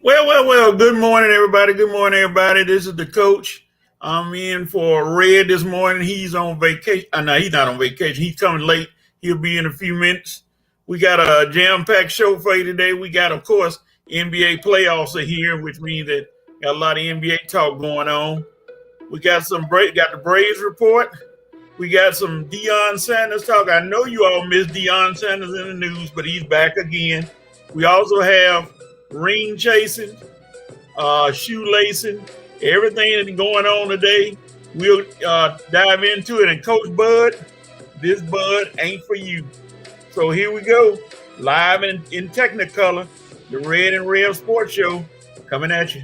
Well. Good morning, everybody. Good morning, everybody. This is the coach. I'm in for Red this morning. He's on vacation. No, he's not on vacation. He's coming late. He'll be in a few minutes. We got a jam-packed show for you today. We got, of course, NBA playoffs are here, which means that got a lot of NBA talk going on. We got got the Braves report. We got some Deion Sanders talk. I know you all missed Deion Sanders in the news, but he's back again. We also have ring chasing, shoelacing, everything that's going on today. We'll dive into it. And Coach Bud, this Bud ain't for you. So here we go, live in Technicolor, the Red and Rev Sports Show coming at you.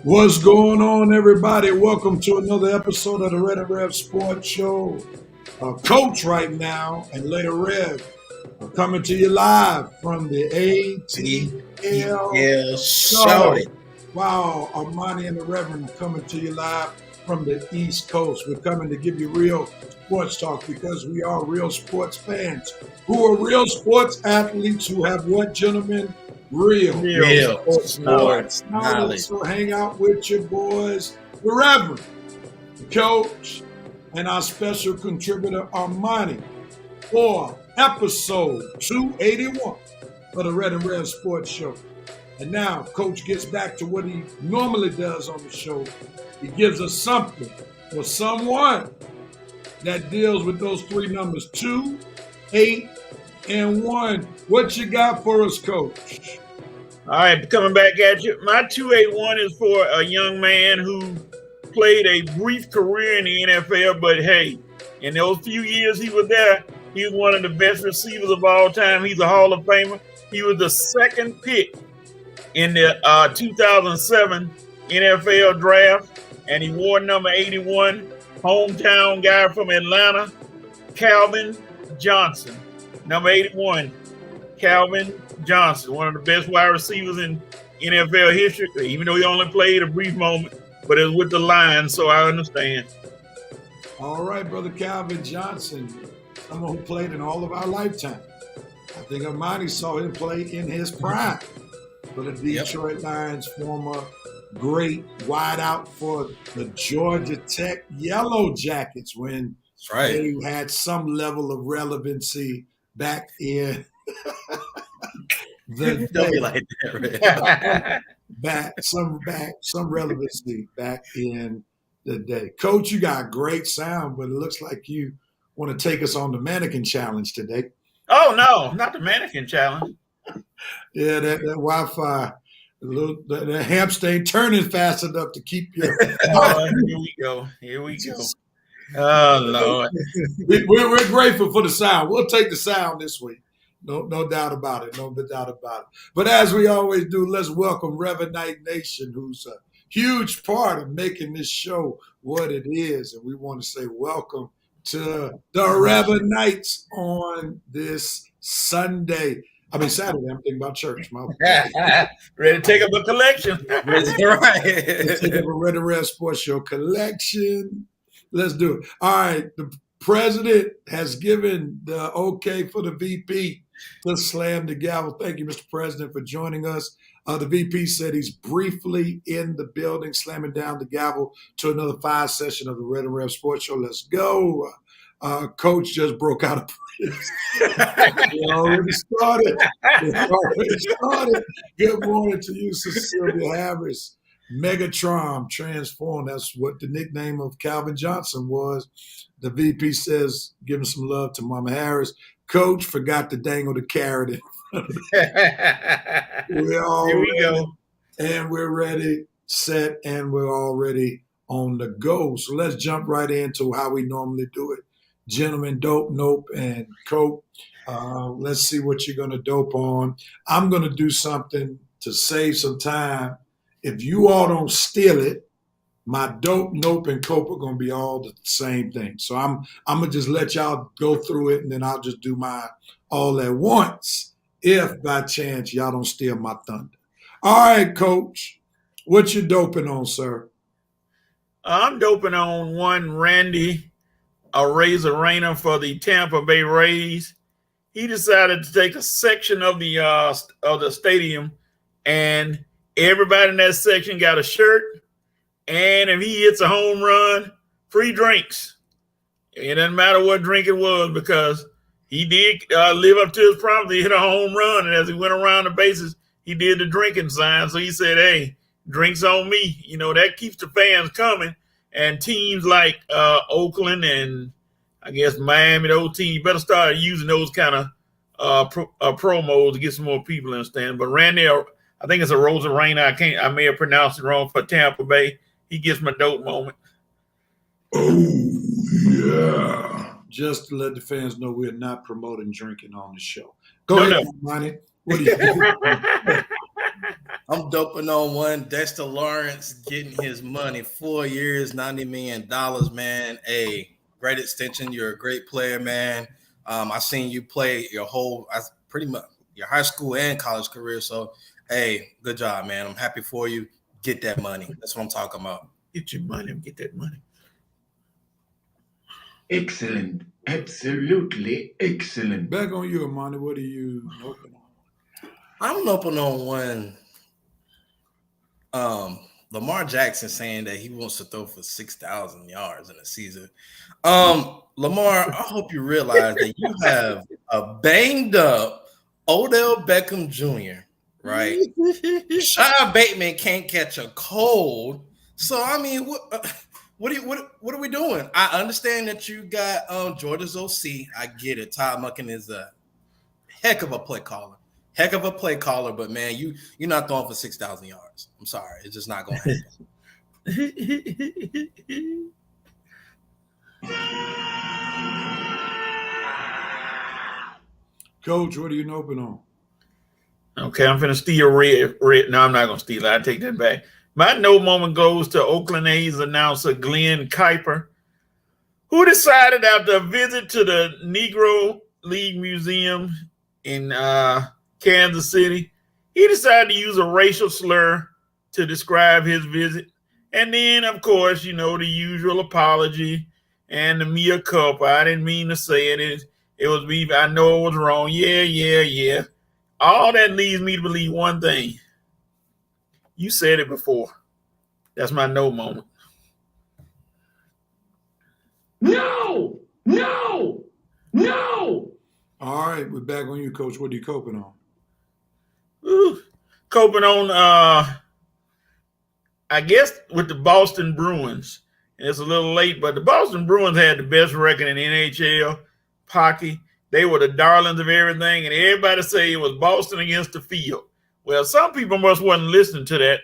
What's going on, everybody? Welcome to another episode of the Red and Rev Sports Show. Coach right now and Lady Rev are coming to you live from the ATL show. Wow, Armani and the Reverend are coming to you live from the East Coast. We're coming to give you real sports talk because we are real sports fans who are real sports athletes who have what, gentlemen? Real sports knowledge. So hang out with your boys, the Reverend, the Coach, and our special contributor, Armani, for episode 281 of the Red and Rev Sports Show. And now, Coach gets back to what he normally does on the show. He gives us something or someone that deals with those three numbers, 2, 8, and 1. What you got for us, Coach? All right, coming back at you. My 281 is for a young man who played a brief career in the NFL, but hey, in those few years he was there, he was one of the best receivers of all time. He's a Hall of Famer. He was the second pick in the 2007 NFL draft, and he wore number 81, hometown guy from Atlanta, Calvin Johnson. Number 81, Calvin Johnson, one of the best wide receivers in NFL history, even though he only played a brief moment, but it was with the Lions, so I understand. All right, Brother Calvin Johnson, someone who played in all of our lifetime. I think Armani saw him play in his prime for the Detroit Lions, former great wideout for the Georgia Tech Yellow Jackets when they had some level of relevancy back in the Don't be like that, some relevancy back in the day. Coach, you got great sound, but it looks like you want to take us on the mannequin challenge today. Oh no, not the mannequin challenge. Yeah, that Wi-Fi, the hamster ain't turning fast enough to keep you. Here we go. Oh Lord, we're grateful for the sound. We'll take the sound this week. No doubt about it. No doubt about it. But as we always do, let's welcome Revenite Nation, who's a huge part of making this show what it is. And we want to say welcome to the Revenites on this Saturday. I'm thinking about church. Ready to take up a collection. Right. Take up a Red and Red Sports Show collection. Let's do it. All right. The president has given the okay for the VP to slam the gavel. Thank you, Mr. President, for joining us. The VP said he's briefly in the building, slamming down the gavel to another 5 session of the Red and Rev Sports Show. Let's go. Coach just broke out of prison. We already started. Good morning to you, Cecilia Harris. Megatron transformed. That's what the nickname of Calvin Johnson was. The VP says, give him some love to Mama Harris. Coach forgot to dangle the carrot in front of Here we go. And we're ready, set, and we're already on the go. So let's jump right into how we normally do it. Gentlemen, dope, nope, and cope. Let's see what you're going to dope on. I'm going to do something to save some time. If you all don't steal it, my dope, nope, and cope are going to be all the same thing. So I'm going to just let y'all go through it, and then I'll just do mine all at once if by chance y'all don't steal my thunder. All right, Coach, what you doping on, sir? I'm doping on one Randy Arena for the Tampa Bay Rays. He decided to take a section of the stadium and everybody in that section got a shirt. And if he hits a home run, free drinks. It doesn't matter what drink it was because he did live up to his promise. He hit a home run, and as he went around the bases, he did the drinking sign. So he said, "Hey, drinks on me." You know, that keeps the fans coming. And teams like Oakland and I guess Miami, those teams, you better start using those kind of promos to get some more people in the stand. But Randy, I think it's a Rosa Reina. I may have pronounced it wrong for Tampa Bay. He gets my dope moment. Oh, yeah. Just to let the fans know we're not promoting drinking on the show. Go ahead, Armani. What do you think? I'm doping on one. Dexter Lawrence getting his money. 4 years, $90 million, man. Hey, great extension. You're a great player, man. I've seen you play pretty much your high school and college career. So, hey, good job, man. I'm happy for you. Get that money. That's what I'm talking about. Get your money. Get that money. Excellent. Absolutely excellent. Back on you, Armani. What are you open on? I'm open on one. Lamar Jackson saying that he wants to throw for 6,000 yards in a season. Lamar, I hope you realize that you have a banged up Odell Beckham Jr., right? Rashad Bateman can't catch a cold. So, I mean, what are we doing? I understand that you got Georgia's OC. I get it. Todd Monken is a heck of a play caller. But man, you're not throwing for 6,000 yards. I'm sorry, it's just not going to happen. Coach, what are you open on? Okay, I'm finna steal red. No, I'm not gonna steal it. I take that back. My no moment goes to Oakland A's announcer Glenn Kuiper, who decided after a visit to the Negro League Museum in Kansas City, he decided to use a racial slur to describe his visit. And then, of course, the usual apology and the mea culpa. I didn't mean to say it. It was me. I know it was wrong. Yeah. All that leads me to believe one thing. You said it before. That's my no moment. No. All right, we're back on you, Coach. What are you coping on? Coping on, I guess, with the Boston Bruins. And it's a little late, but the Boston Bruins had the best record in NHL hockey. They were the darlings of everything, and everybody say it was Boston against the field. Well, some people wasn't listening to that,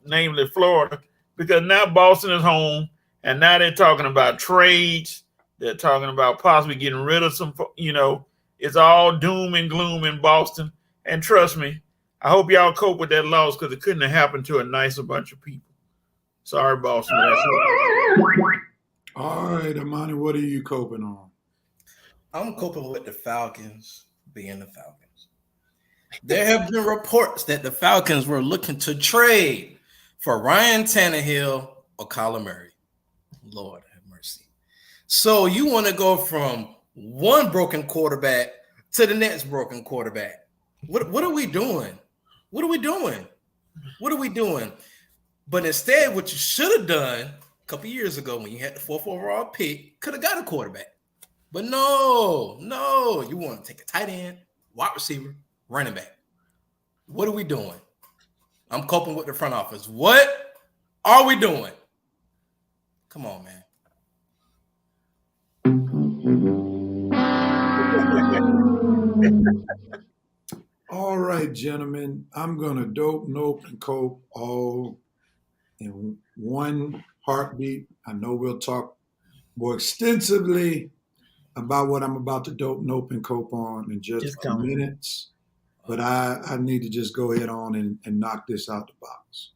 namely Florida, because now Boston is home, and now they're talking about trades. They're talking about possibly getting rid of some, it's all doom and gloom in Boston. And trust me, I hope y'all cope with that loss because it couldn't have happened to a nicer bunch of people. Sorry, Boston. All right, Armani, what are you coping on? I'm coping with the Falcons being the Falcons. There have been reports that the Falcons were looking to trade for Ryan Tannehill or Kyler Murray. Lord have mercy. So you want to go from one broken quarterback to the next broken quarterback. What are we doing? What are we doing? But instead, what you should have done a couple years ago when you had the 4th overall pick, could have got a quarterback. But no, you want to take a tight end, wide receiver, running back. What are we doing? I'm coping with the front office. What are we doing? Come on, man. All right, gentlemen, I'm going to dope, nope, and cope all in one heartbeat. I know we'll talk more extensively about what I'm about to dope, nope, and cope on in just minutes. But I need to just go ahead on and knock this out the box.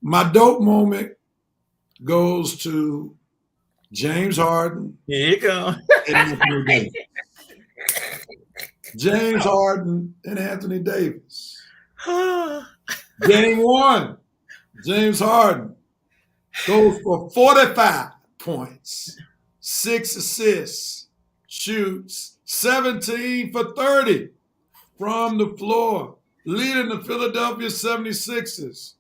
My dope moment goes to James Harden. Here you go. And Anthony Davis. James Harden and Anthony Davis. Game 1, James Harden goes for 45 points, 6 assists, shoots 17 for 30 from the floor. leading the Philadelphia 76ers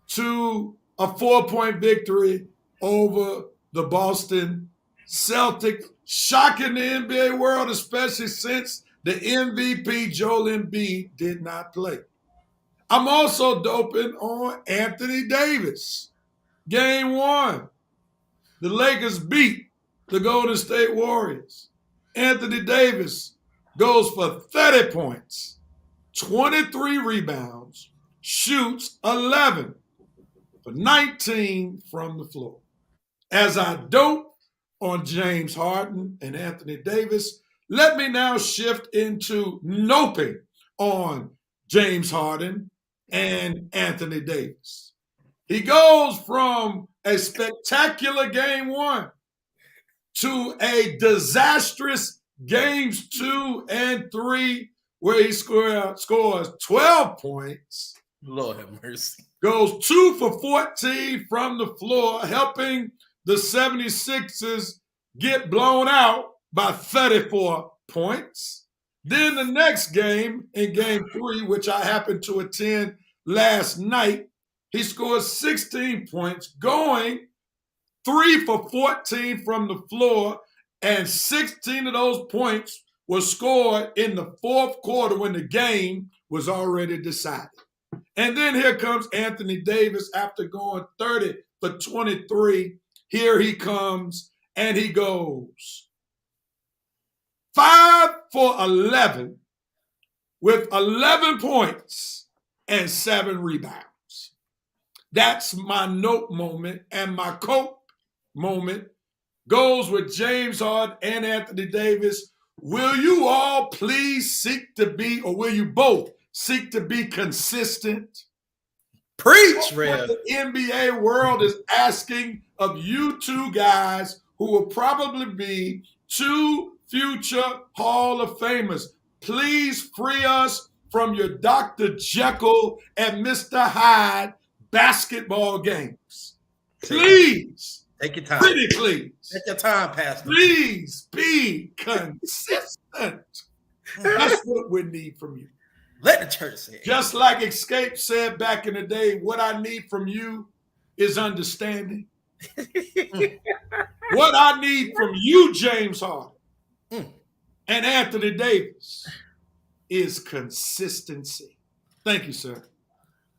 to a 4-point victory over the Boston Celtics, shocking the NBA world, especially since the MVP Joel Embiid did not play. I'm also doping on Anthony Davis. Game 1, the Lakers beat the Golden State Warriors. Anthony Davis goes for 30 points, 23 rebounds, shoots 11 for 19 from the floor. As I dope on James Harden and Anthony Davis, let me now shift into noping on James Harden and Anthony Davis. He goes from a spectacular game 1 to a disastrous games 2 and 3 where he scores 12 points. Lord have mercy. Goes 2 for 14 from the floor, helping the 76ers get blown out by 34 points. Then the next game, in game 3, which I happened to attend last night, he scores 16 points, going 3 for 14 from the floor, and 16 of those points were scored in the fourth quarter when the game was already decided. And then here comes Anthony Davis after going 30 for 23. Here he comes, and he goes 5 for 11 with 11 points and 7 rebounds. That's my note moment, and my cope moment goes with James Harden and Anthony Davis. Will you all please seek to be, or will you both seek to be consistent? Preach, Rev. What the NBA world is asking of you two guys who will probably be 2 future Hall of Famers. Please free us from your Dr. Jekyll and Mr. Hyde basketball games. Please. Take your time. Pretty please. Take your time, Pastor. Please be consistent. That's what we need from you. Let the church say it. Just like Escape said back in the day, what I need from you is understanding. What I need from you, James Harden and Anthony Davis, is consistency. Thank you, sir.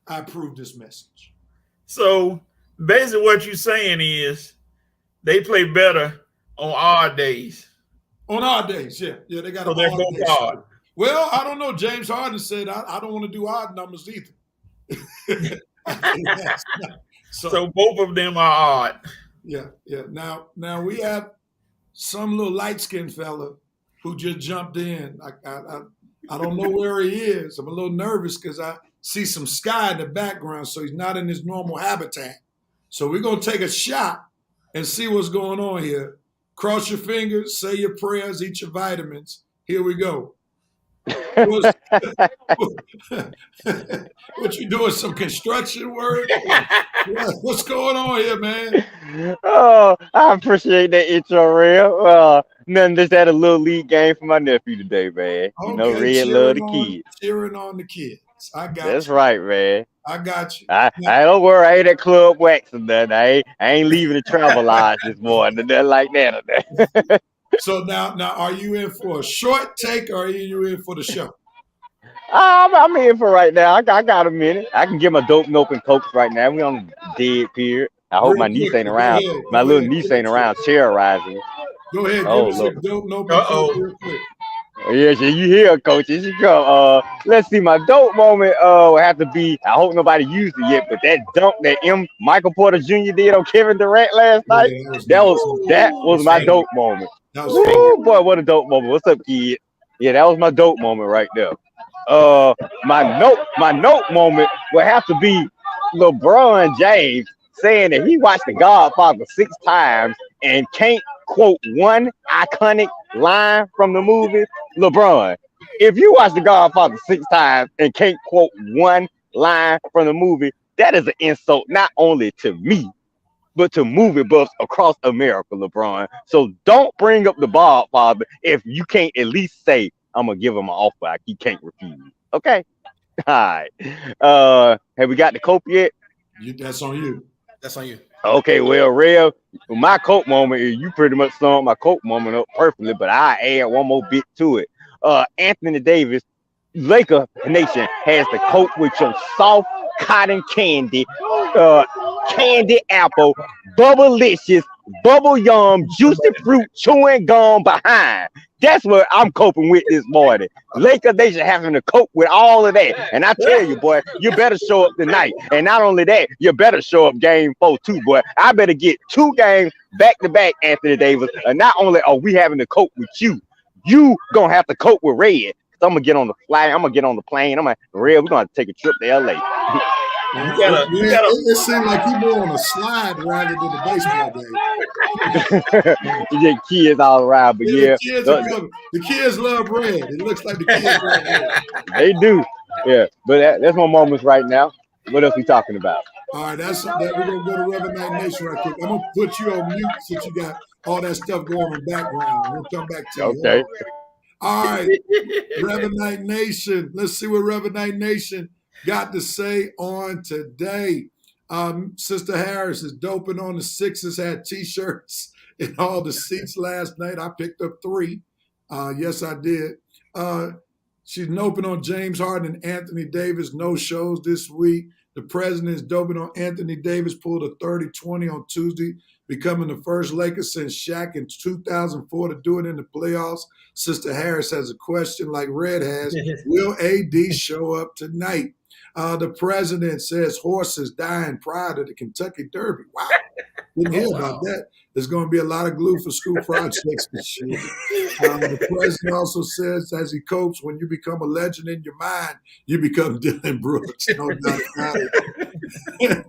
I approve this message. So basically what you're saying is they play better on odd days. On odd days, yeah. Yeah, they got so they're both odd. Well, I don't know. James Harden said, I don't want to do odd numbers either. So both of them are odd. Yeah, yeah. Now we have some little light-skinned fella who just jumped in. I don't know where he is. I'm a little nervous because I see some sky in the background, so he's not in his normal habitat. So we're going to take a shot and see what's going on here. Cross your fingers, say your prayers, eat your vitamins. Here we go. What you doing? Some construction work? What's going on here, man? Oh, I appreciate that intro, Real. Nothing, just had a little league game for my nephew today, man. Okay, you know, Red love the kids. Cheering on the kids. I got That's you. right, man. I got you. I don't worry, I ain't at Club Wax or nothing. I ain't leaving the travel lodge this morning, nothing like that. So now, are you in for a short take, or are you in for the show? I'm in for right now. I got a minute. I can get my dope nope and cokes right now. We on dead period. I hope my niece ain't around. My little niece ain't around terrorizing. Go ahead. Oh, give us dope nope real quick. Yeah, so you hear, coach. Here you go. Let's see. My dope moment will have to be. I hope nobody used it yet, but that dunk that Michael Porter Jr. did on Kevin Durant last night. That was my dope moment. Ooh, boy, what a dope moment. What's up, kid? Yeah, that was my dope moment right there. My note moment will have to be LeBron James saying that he watched The Godfather 6 times and can't quote one iconic line from the movie. LeBron, if you watch The Godfather 6 times and can't quote one line from the movie, that is an insult not only to me, but to movie buffs across America, LeBron. So don't bring up The Godfather if you can't at least say, I'm going to give him an offer he can't refuse. Okay? right. Have we got the cope yet? That's on you. That's on you. Okay, well, Rev, my cope moment is you pretty much summed my cope moment up perfectly, but I add one more bit to it. Anthony Davis, Laker Nation has to cope with your soft cotton candy, uh, candy apple, bubblicious, bubble yum, juicy fruit, chewing gum behind. That's what I'm coping with this morning. Laker Nation having to cope with all of that. And I tell you, boy, you better show up tonight. And not only that, you better show up game 4 too, boy. I better get 2 games back to back, Anthony Davis. And not only are we having to cope with you gonna have to cope with Red. So I'm gonna get on the flight. I'm gonna get on the plane. I'm gonna Red. We're gonna take a trip to LA. It seems like you're more on a slide rather than a baseball game. You get kids all around, but yeah, the kids love red. It looks like the kids love red. They do. Yeah, but that's my moments right now. What else we talking about? All right, we're gonna go to Reverend Night Nation right quick. I'm gonna put you on mute since you got all that stuff going in the background. We'll come back to you. Okay. All right, Reverend Night Nation. Let's see what Reverend Night Nation got to say on today. Sister Harris is doping on the Sixers, had T-shirts in all the seats last night. I picked up 3. Yes, I did. She's doping on James Harden and Anthony Davis, no shows this week. The president is doping on Anthony Davis, pulled a 30-20 on Tuesday, becoming the first Lakers since Shaq in 2004 to do it in the playoffs. Sister Harris has a question like Red has. Will AD show up tonight? The president says horses dying prior to the Kentucky Derby. Wow. Didn't hear about that. There's going to be a lot of glue for school projects this year. The president also says, as he copes, when you become a legend in your mind, you become Dylan Brooks. No doubt about it.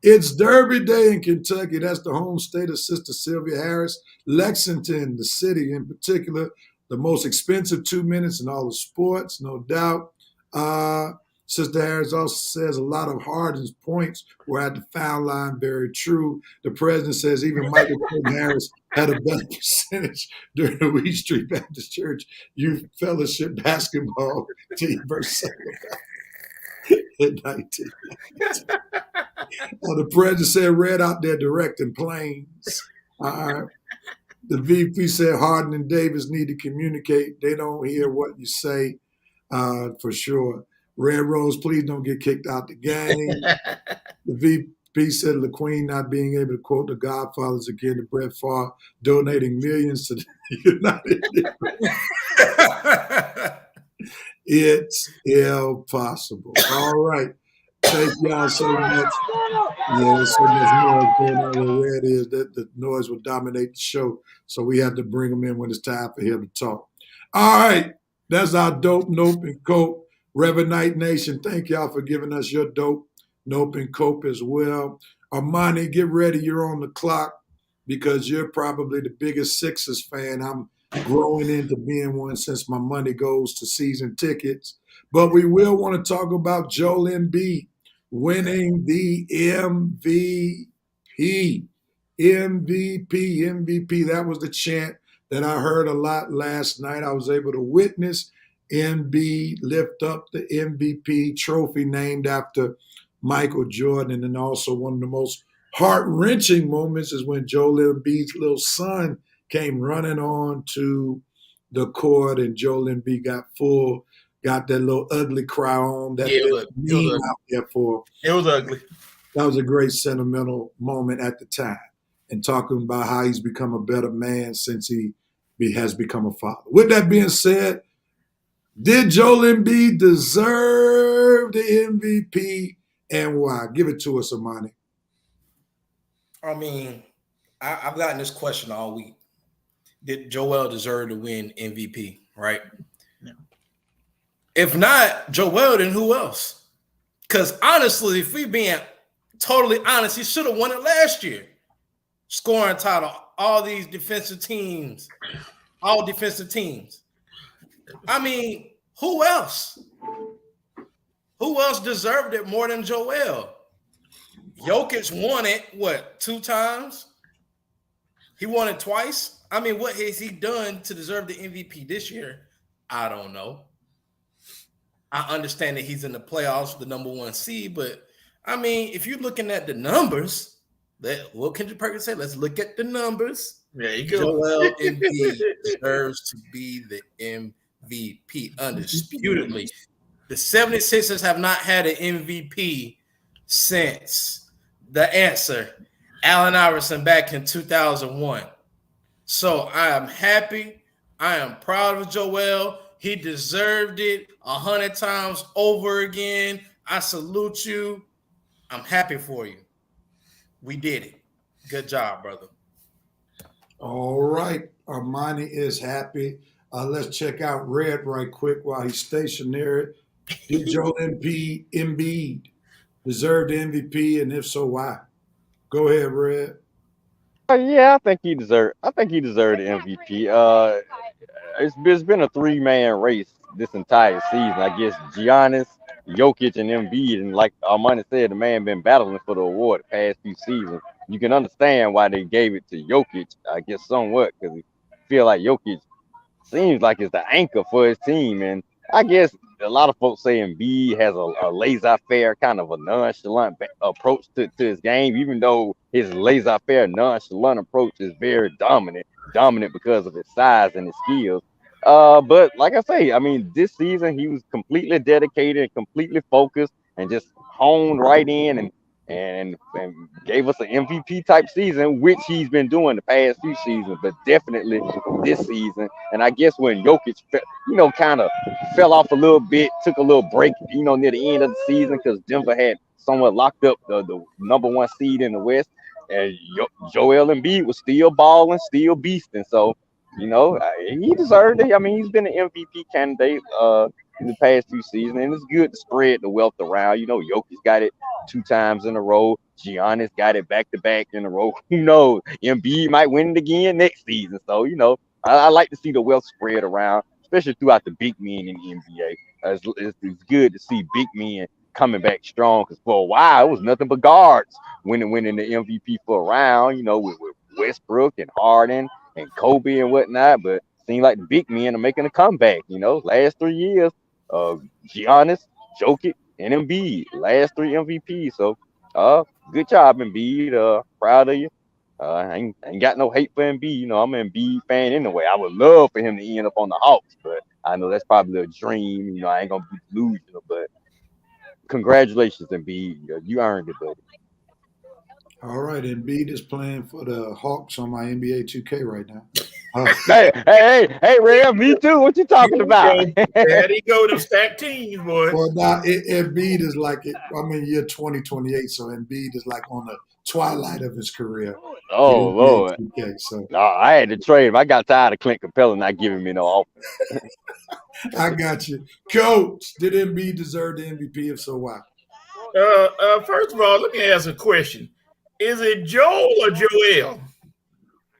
It's Derby Day in Kentucky. That's the home state of Sister Sylvia Harris. Lexington, the city in particular, the most expensive 2 minutes in all the sports, no doubt. Sister Harris also says a lot of Harden's points were at the foul line. Very true. The president says even Michael Jordan Harris had a better percentage during the Wheat Street Baptist Church Youth Fellowship basketball team versus in 19. The president said Red out there directing planes. The VP said Harden and Davis need to communicate. They don't hear what you say for sure. Red Rose, please don't get kicked out the game. The VP said LaQueen not being able to quote the Godfathers again to Brett Favre, donating millions to the United It's impossible. All right. Thank y'all so much. Yeah, there's so much noise going on where Red is that the noise will dominate the show. So we have to bring him in when it's time for him to talk. All right. That's our dope, nope, and cope. Reverend Night Nation, thank y'all for giving us your dope, nope, and cope as well. Armani, get ready. You're on the clock because you're probably the biggest Sixers fan. I'm growing into being one since my money goes to season tickets. But we will want to talk about Joel Embiid winning the MVP. MVP. That was the chant that I heard a lot last night. I was able to witness Embiid lift up the MVP trophy named after Michael Jordan. And then also one of the most heart-wrenching moments is when Joel Embiid's little son came running on to the court and Joel Embiid got that little ugly cry on. That meme out there for. It was ugly. That was a great sentimental moment at the time. And talking about how he's become a better man since he has become a father. With that being said, did Joel Embiid deserve the MVP and why? Give it to us, Armani. I mean, I've gotten this question all week. Did Joel deserve to win MVP, right? No. If not Joel, then who else? Because honestly, if we being totally honest, he should have won it last year. Scoring title, all defensive teams. I mean, who else? Who else deserved it more than Joel? Jokic won it, 2 times? He won it twice? I mean, what has he done to deserve the MVP this year? I don't know. I understand that he's in the playoffs for the number 1 seed, but I mean, if you're looking at the numbers, what Kendrick Perkins said, let's look at the numbers. There you go. Joel Embiid deserves to be the MVP undisputedly. The 76ers have not had an MVP since the answer, Allen Iverson, back in 2001. So I am happy. I am proud of Joel. He deserved it 100 times over again. I salute you. I'm happy for you. We did it. Good job, brother. All right. Armani is happy. Let's check out Red right quick while he's stationary. Did Joel Embiid deserve the MVP, and if so, why? Go ahead, Red. Yeah, I think he deserved. I think he deserved the MVP. It's been a 3-man race this entire season. I guess Giannis, Jokic, and Embiid, and like Armani said, the man been battling for the award the past few seasons. You can understand why they gave it to Jokic, I guess, somewhat, because I feel like Jokic seems like it's the anchor for his team. And I guess a lot of folks say Embiid has a laissez-faire kind of a nonchalant approach to his game, even though his laissez-faire nonchalant approach is very dominant because of his size and his skills. But like I say, I mean, this season he was completely dedicated and completely focused and just honed right in and gave us an MVP type season, which he's been doing the past few seasons, but definitely this season. And I guess when Jokic, kind of fell off a little bit, took a little break, near the end of the season because Denver had somewhat locked up the number 1 seed in the West, and Joel Embiid was still balling, still beasting. So, he deserved it. I mean, he's been an MVP candidate in the past few seasons, and it's good to spread the wealth around. Jokic got it 2 times in a row. Giannis got it back-to-back in a row. Who knows? Embiid might win it again next season. So, I like to see the wealth spread around, especially throughout the big men in the NBA. It's good to see big men coming back strong because for a while it was nothing but guards winning the MVP for a round, with Westbrook and Harden and Kobe and whatnot. But it seems like the big men are making a comeback. Last 3 years, Giannis, Jokic, and Embiid, last 3 MVPs. So, good job, Embiid. Proud of you. I ain't got no hate for Embiid. I'm an Embiid fan anyway. I would love for him to end up on the Hawks, but I know that's probably a dream. I ain't gonna be delusional, but congratulations, Embiid. You earned it, buddy. All right, Embiid is playing for the Hawks on my NBA 2K right now. Hey, Ray, me too. What you talking about? There he go, to stack teams, boy. Well, now Embiid is like, year 2028, so Embiid is like on the twilight of his career. Oh, Lord. 2K, so. No, I had to trade him. I got tired of Clint Capella not giving me no offer. I got you. Coach, did Embiid deserve the MVP? If so, why? First of all, let me ask a question. Is it Joel or Joel?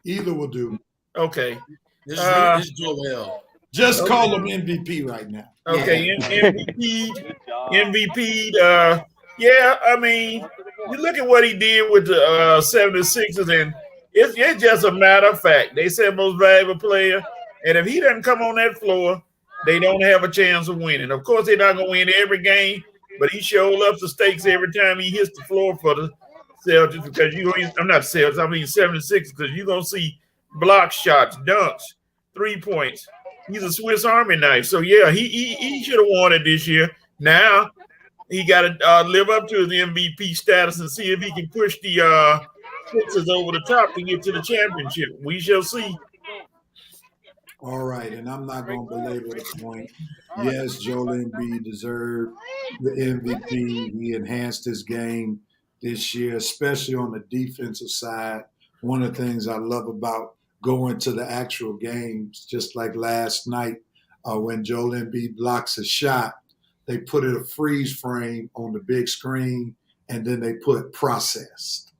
Either will do. Okay. This is Joel. Just call him MVP right now. Okay, MVP. Yeah, I mean, you look at what he did with the 76ers, and it's just a matter of fact. They said most valuable player, and if he doesn't come on that floor, they don't have a chance of winning. Of course, they're not going to win every game, but he shows up the stakes every time he hits the floor for the Celtics because I'm not Celtics, I mean 76ers, because you're going to see block shots, dunks, 3 points. He's a Swiss Army knife. So, yeah, he should have won it this year. Now he got to live up to his MVP status and see if he can push the Sixers over the top to get to the championship. We shall see. All right, and I'm not going to belabor the point. Yes, Joel Embiid deserved the MVP. He enhanced his game this year, especially on the defensive side. One of the things I love about going to the actual games, just like last night when Joel Embiid blocks a shot, they put a freeze frame on the big screen, and then they put processed.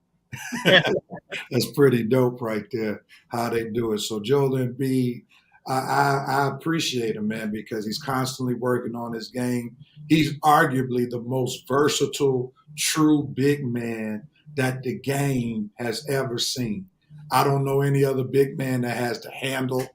That's pretty dope right there, how they do it. So Joel Embiid, I appreciate him, man, because he's constantly working on his game. He's arguably the most versatile, true big man that the game has ever seen. I don't know any other big man that has the handle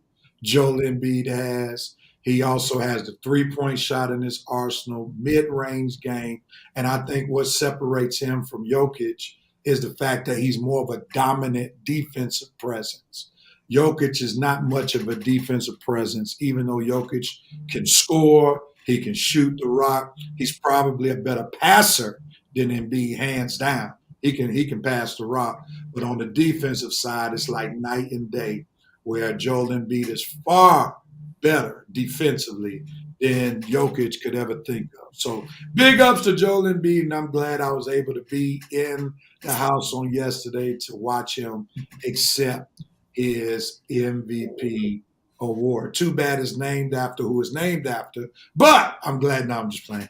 Joel Embiid has. He also has the 3-point shot in his arsenal, mid-range game. And I think what separates him from Jokic is the fact that he's more of a dominant defensive presence. Jokic is not much of a defensive presence, even though Jokic can score, he can shoot the rock. He's probably a better passer than Embiid, hands down. He can pass the rock. But on the defensive side, it's like night and day, where Joel Embiid is far better defensively than Jokic could ever think of. So big ups to Joel Embiid, and I'm glad I was able to be in the house on yesterday to watch him accept his MVP award. Too bad it's named after who it's named after, but I'm glad. Now I'm just playing.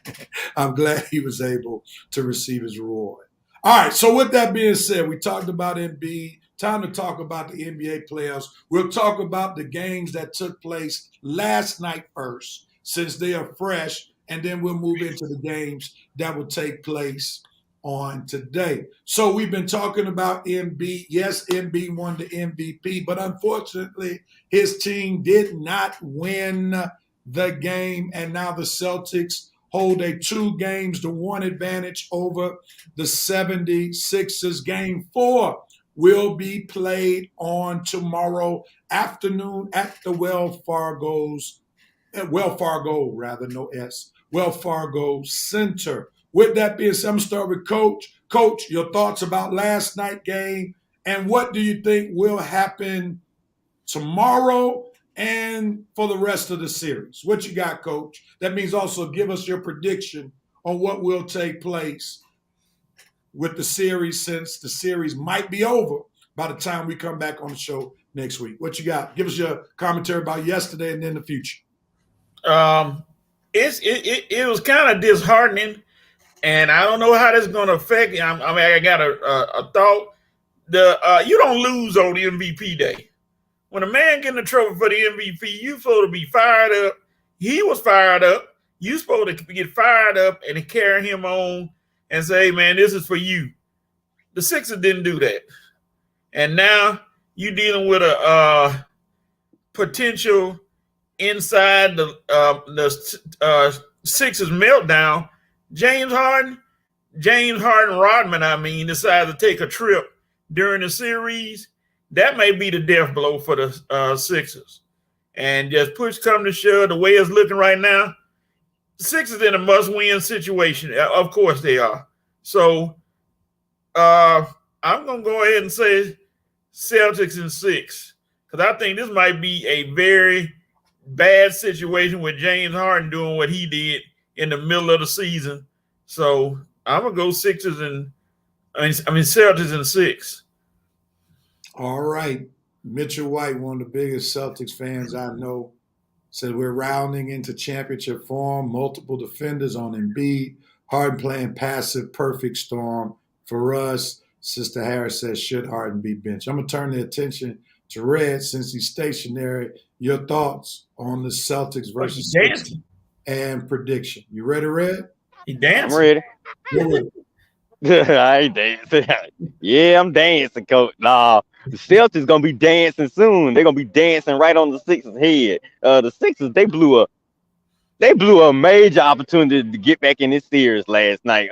I'm glad he was able to receive his reward. All right, so with that being said, we talked about Embiid. Time to talk about the NBA playoffs. We'll talk about the games that took place last night first, since they are fresh, and then we'll move into the games that will take place on today. So we've been talking about Embiid. Yes, Embiid won the MVP, but unfortunately, his team did not win the game, and now the Celtics hold a 2-1 advantage over the 76ers. Game 4 will be played on tomorrow afternoon at the Wells Fargo Center. With that being said, I'm going to start with Coach. Coach, your thoughts about last night's game, and what do you think will happen tomorrow and for the rest of the series? What you got, Coach? That means also give us your prediction on what will take place with the series, since the series might be over by the time we come back on the show next week. What you got? Give us your commentary about yesterday and then the future. It was kind of disheartening, and I don't know how this is going to affect. I got a thought. You don't lose on the MVP day. When a man getting the trophy for the MVP, you supposed to be fired up. He was fired up. You supposed to get fired up and carry him on and say, hey, man, this is for you. The Sixers didn't do that. And now you dealing with a potential inside the Sixers meltdown. James Harden Rodman, decided to take a trip during the series. That may be the death blow for the Sixers. And just push come to shove, the way it's looking right now, the Sixers in a must-win situation. Of course they are. So I'm going to go ahead and say Celtics in 6, because I think this might be a very bad situation with James Harden doing what he did in the middle of the season. So I'm going to go Celtics in 6. All right. Mitchell White, one of the biggest Celtics fans I know, said we're rounding into championship form. Multiple defenders on Embiid. Harden playing passive, perfect storm for us. Sister Harris says, should Harden be benched? I'm going to turn the attention to Red, since he's stationary. Your thoughts on the Celtics versus Sixers and prediction. You ready, Red? He dancing. I'm ready. I ain't dancing. Yeah, I'm dancing, Coach. Nah, the Celtics gonna be dancing soon. They're gonna be dancing right on the Sixers' head. The Sixers, they blew a major opportunity to get back in this series last night.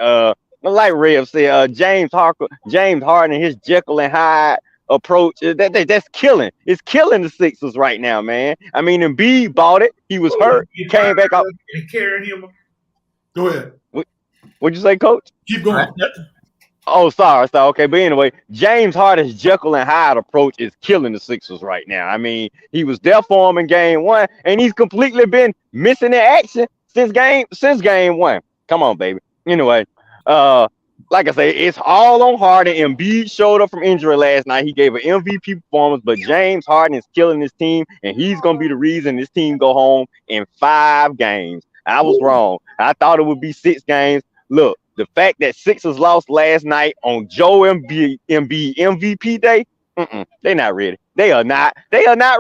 Like Rev said, James Harden and his Jekyll and Hyde approach, that's killing. It's killing the Sixers right now, man. Embiid bought it. He was hurt. Came back up and carrying him. Go ahead. What'd you say, Coach? Keep going. Oh, sorry. Okay, but anyway, James Harden's Jekyll and Hyde approach is killing the Sixers right now. He was there for him in game 1, and he's completely been missing in action since game 1. Come on, baby. Anyway, like I say, it's all on Harden. Embiid showed up from injury last night. He gave an MVP performance, but James Harden is killing his team, and he's gonna be the reason this team go home in 5 games. I was wrong. I thought it would be 6 games. Look, the fact that Sixers lost last night on Joel Embiid MVP day, they're not ready. They are not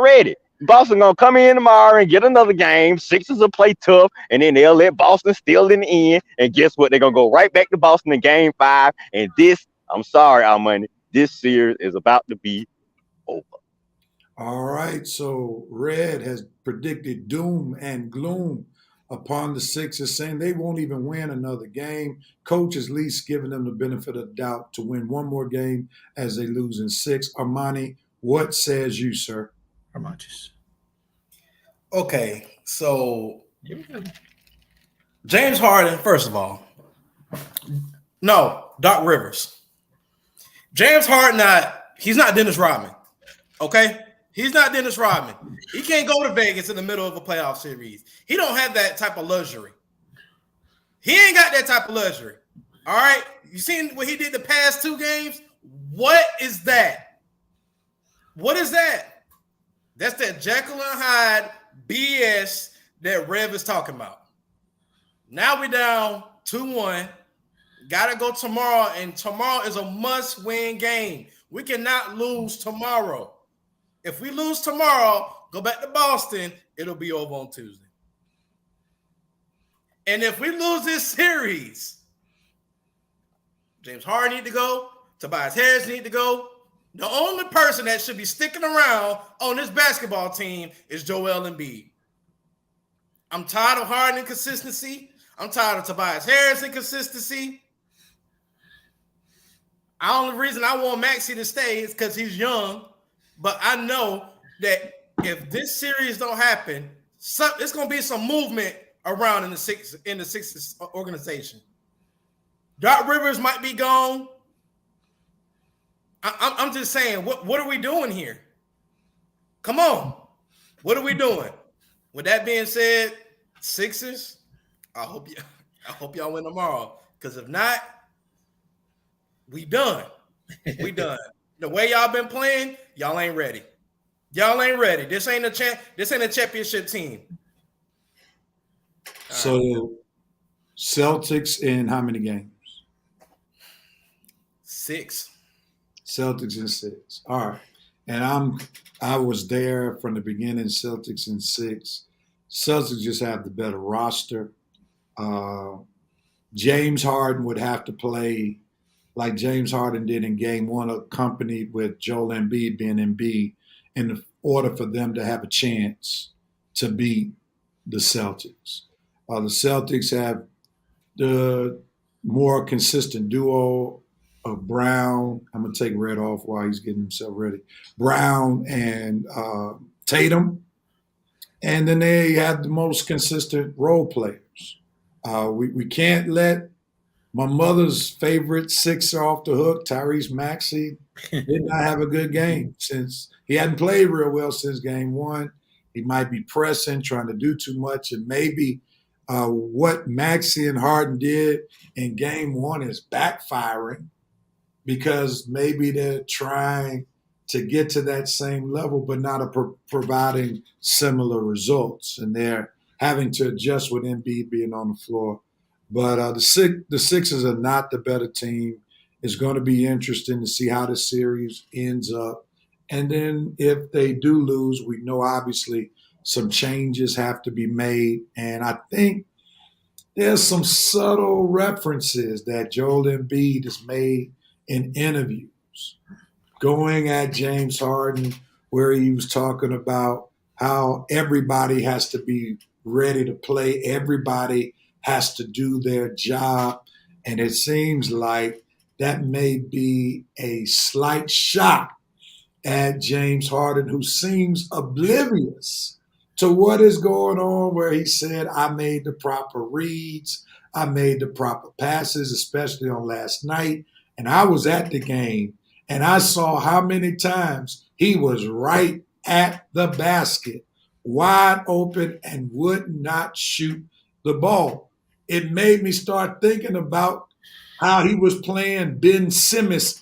ready. Boston gonna come in tomorrow and get another game. Sixers will play tough, and then they'll let Boston steal in the end. And guess what? They're gonna go right back to Boston in game 5. And I'm sorry, Armani, this series is about to be over. All right, so Red has predicted doom and gloom upon the Sixers, saying they won't even win another game. Coach is at least giving them the benefit of the doubt to win one more game as they lose in 6. Armani, what says you, sir? Armantis. Okay, so James Harden, first of all, no, Doc Rivers. James Harden, he's not Dennis Rodman. Okay, he's not Dennis Rodman. He can't go to Vegas in the middle of a playoff series. He don't have that type of luxury. He ain't got that type of luxury. All right, you seen what he did the past 2 games? What is that? What is that? That's that Jekyll and Hyde BS that Rev is talking about. Now we're down 2-1. Got to go tomorrow, and tomorrow is a must-win game. We cannot lose tomorrow. If we lose tomorrow, go back to Boston, it'll be over on Tuesday. And if we lose this series, James Harden need to go, Tobias Harris need to go. The only person that should be sticking around on this basketball team is Joel Embiid. I'm tired of Harden inconsistency. I'm tired of Tobias Harris inconsistency. The only reason I want Maxey to stay is because he's young. But I know that if this series don't happen, it's going to be some movement around in the Sixers organization. Doc Rivers might be gone. I'm just saying, what are we doing here? Come on. What are we doing? With that being said, Sixers, I hope y'all win tomorrow. Because if not, we done. We done. The way y'all been playing, y'all ain't ready. Y'all ain't ready. This ain't a championship team. So Celtics in how many games? 6. Celtics in 6. All right. And I was there from the beginning, Celtics in 6. Celtics just have the better roster. James Harden would have to play like James Harden did in game 1, accompanied with Joel Embiid being Embiid, in order for them to have a chance to beat the Celtics. The Celtics have the more consistent duo of Brown. I'm going to take Red off while he's getting himself ready. Brown and Tatum. And then they have the most consistent role players. We can't let my mother's favorite Sixer off the hook, Tyrese Maxey, did not have a good game since he hadn't played real well since game 1. He might be pressing, trying to do too much, and maybe what Maxey and Harden did in game 1 is backfiring because maybe they're trying to get to that same level but not providing similar results, and they're having to adjust with Embiid being on the floor. But the Sixers are not the better team. It's going to be interesting to see how the series ends up. And then if they do lose, we know obviously some changes have to be made. And I think there's some subtle references that Joel Embiid has made in interviews going at James Harden, where he was talking about how everybody has to be ready to play. Everybody has to do their job. And it seems like that may be a slight shot at James Harden, who seems oblivious to what is going on, where he said, I made the proper reads. I made the proper passes, especially on last night. And I was at the game, and I saw how many times he was right at the basket, wide open, and would not shoot the ball. It made me start thinking about how he was playing Ben Simmons-ish,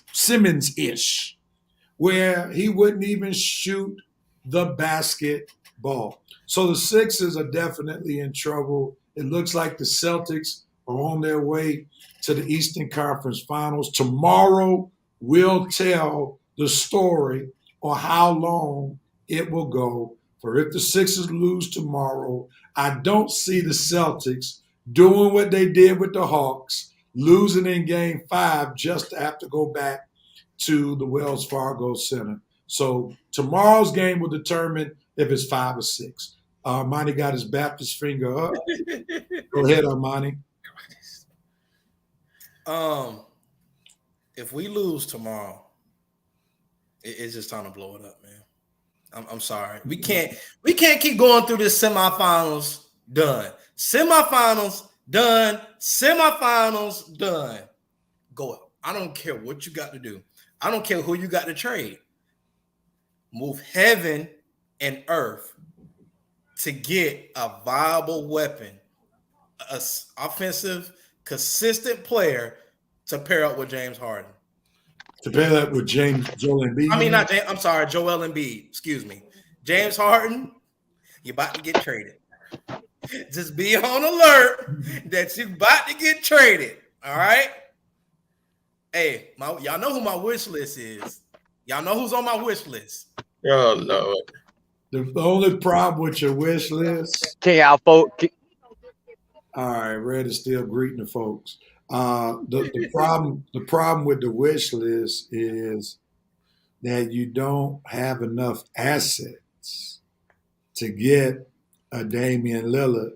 where he wouldn't even shoot the basketball. So the Sixers are definitely in trouble. It looks like the Celtics are on their way to the Eastern Conference Finals. Tomorrow will tell the story or how long it will go. For if the Sixers lose tomorrow, I don't see the Celtics doing what they did with the Hawks, losing in game 5 just to have to go back to the Wells Fargo Center. So tomorrow's game will determine if it's 5 or 6. Armani got his Baptist finger up. Go ahead, Armani. If we lose tomorrow, it's just time to blow it up, man. I'm sorry. We can't keep going through this semifinals done. Semifinals done. Semifinals done. Go up. I don't care what you got to do. I don't care who you got to trade. Move heaven and earth to get a viable weapon, an offensive, consistent player to pair up with James Harden. To pair that with Joel Embiid. I mean, not James. I'm sorry, Joel Embiid. Excuse me. James Harden, you're about to get traded. Just be on alert that you're about to get traded. All right. Hey, y'all know who my wish list is. Y'all know who's on my wish list. Oh Lord. The only problem with your wish list. Can y'all folks? All right, Red is still greeting the folks. The problem with the wish list is that you don't have enough assets to get a Damian Lillard,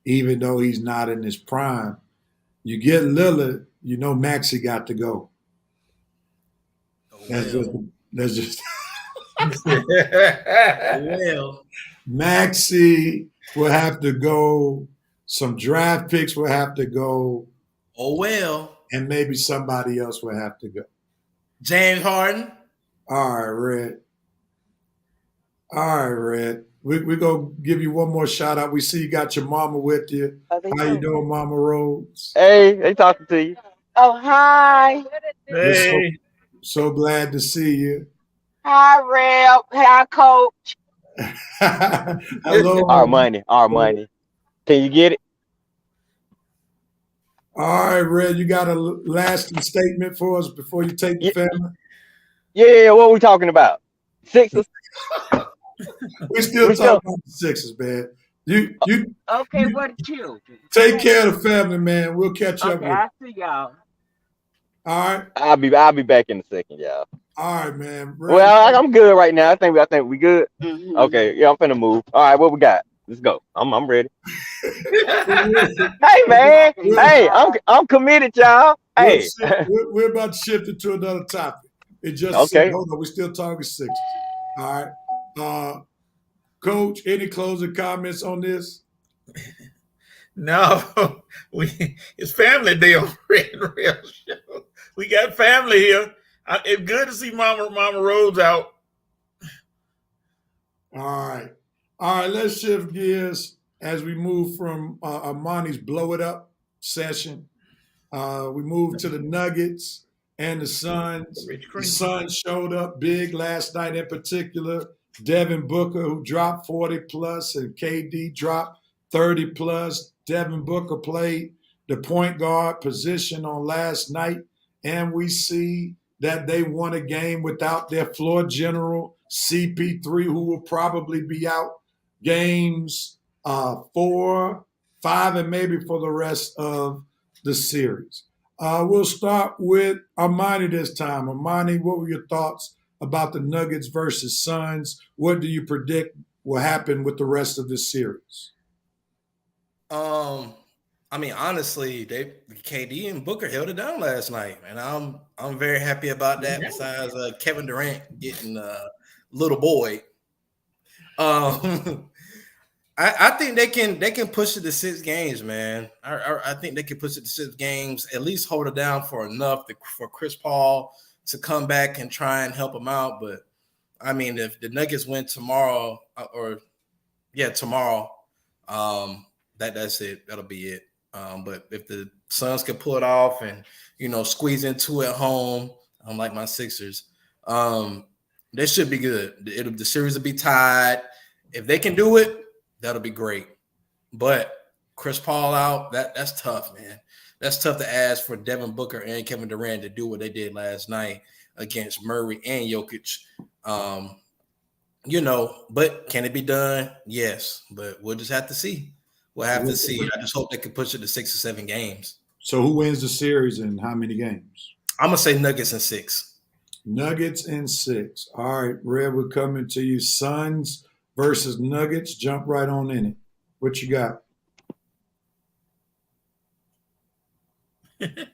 even though he's not in his prime. You get Lillard, you know Maxey got to go. That's just Well, Maxey will have to go. Some draft picks will have to go. oh well. And maybe somebody else will have to go. James Harden. All right, Red. All right, Red. We're going to give you one more shout out. We see you got your mama with you. How you doing, Mama Rose? Hey, they talking to you. Oh, hi. Hey. So glad to see you. Hi, Reb. Hi, Coach. Hello. Armani. Can you get it? All right, Red, you got a lasting statement for us before you take the family? Yeah, what are we talking about? Sixers? We're still talking about the Sixers, man. You Okay, what did you? take care of the family, man. We'll catch up Okay, with you. I see y'all. All right. I'll be back in a second, y'all. All right, man. Red, Well, I'm good right now. I think we good. Mhm. Okay, yeah, I'm finna move. All right, what we got? Let's go. I'm ready. Hey, man. Hey, I'm committed, y'all. Hey. we're about to shift it to another topic. It just Okay. hold on, we're still talking Sixers. All right. Coach, any closing comments on this? No, it's family day on Red and Real Show. We got family here. It's good to see Mama Rose out. All right. All right, let's shift gears as we move from Armani's blow it up session. We move to the Nuggets and the Suns. The Suns showed up big last night in particular. Devin Booker, who dropped 40 plus, and KD dropped 30 plus. Devin Booker played the point guard position on last night, and we see that they won a game without their floor general, CP3, who will probably be out games 4, 5, and maybe for the rest of the series. We'll start with Armani this time. Armani, what were your thoughts about the Nuggets versus Suns? What do you predict will happen with the rest of this series? I mean, honestly, KD and Booker held it down last night, and I'm very happy about that. Besides Kevin Durant getting little boy, I think they can push it to 6 games, man. I think they can push it to 6 games, at least hold it down for enough for Chris Paul to come back and try and help them out. But I mean, if the Nuggets win tomorrow, tomorrow, that's it. That'll be it. But if the Suns can pull it off and squeeze into it at home, unlike my Sixers, they should be good. The series will be tied. If they can do it, that'll be great. But Chris Paul out, that's tough, man. That's tough to ask for Devin Booker and Kevin Durant to do what they did last night against Murray and Jokic. But can it be done? Yes, but we'll just have to see. We'll have to see. I just hope they can push it to 6 or 7 games. So who wins the series and how many games? I'm going to say Nuggets in 6. Nuggets in 6. All right, Red, we're coming to you. Suns versus Nuggets. Jump right on in it. What you got?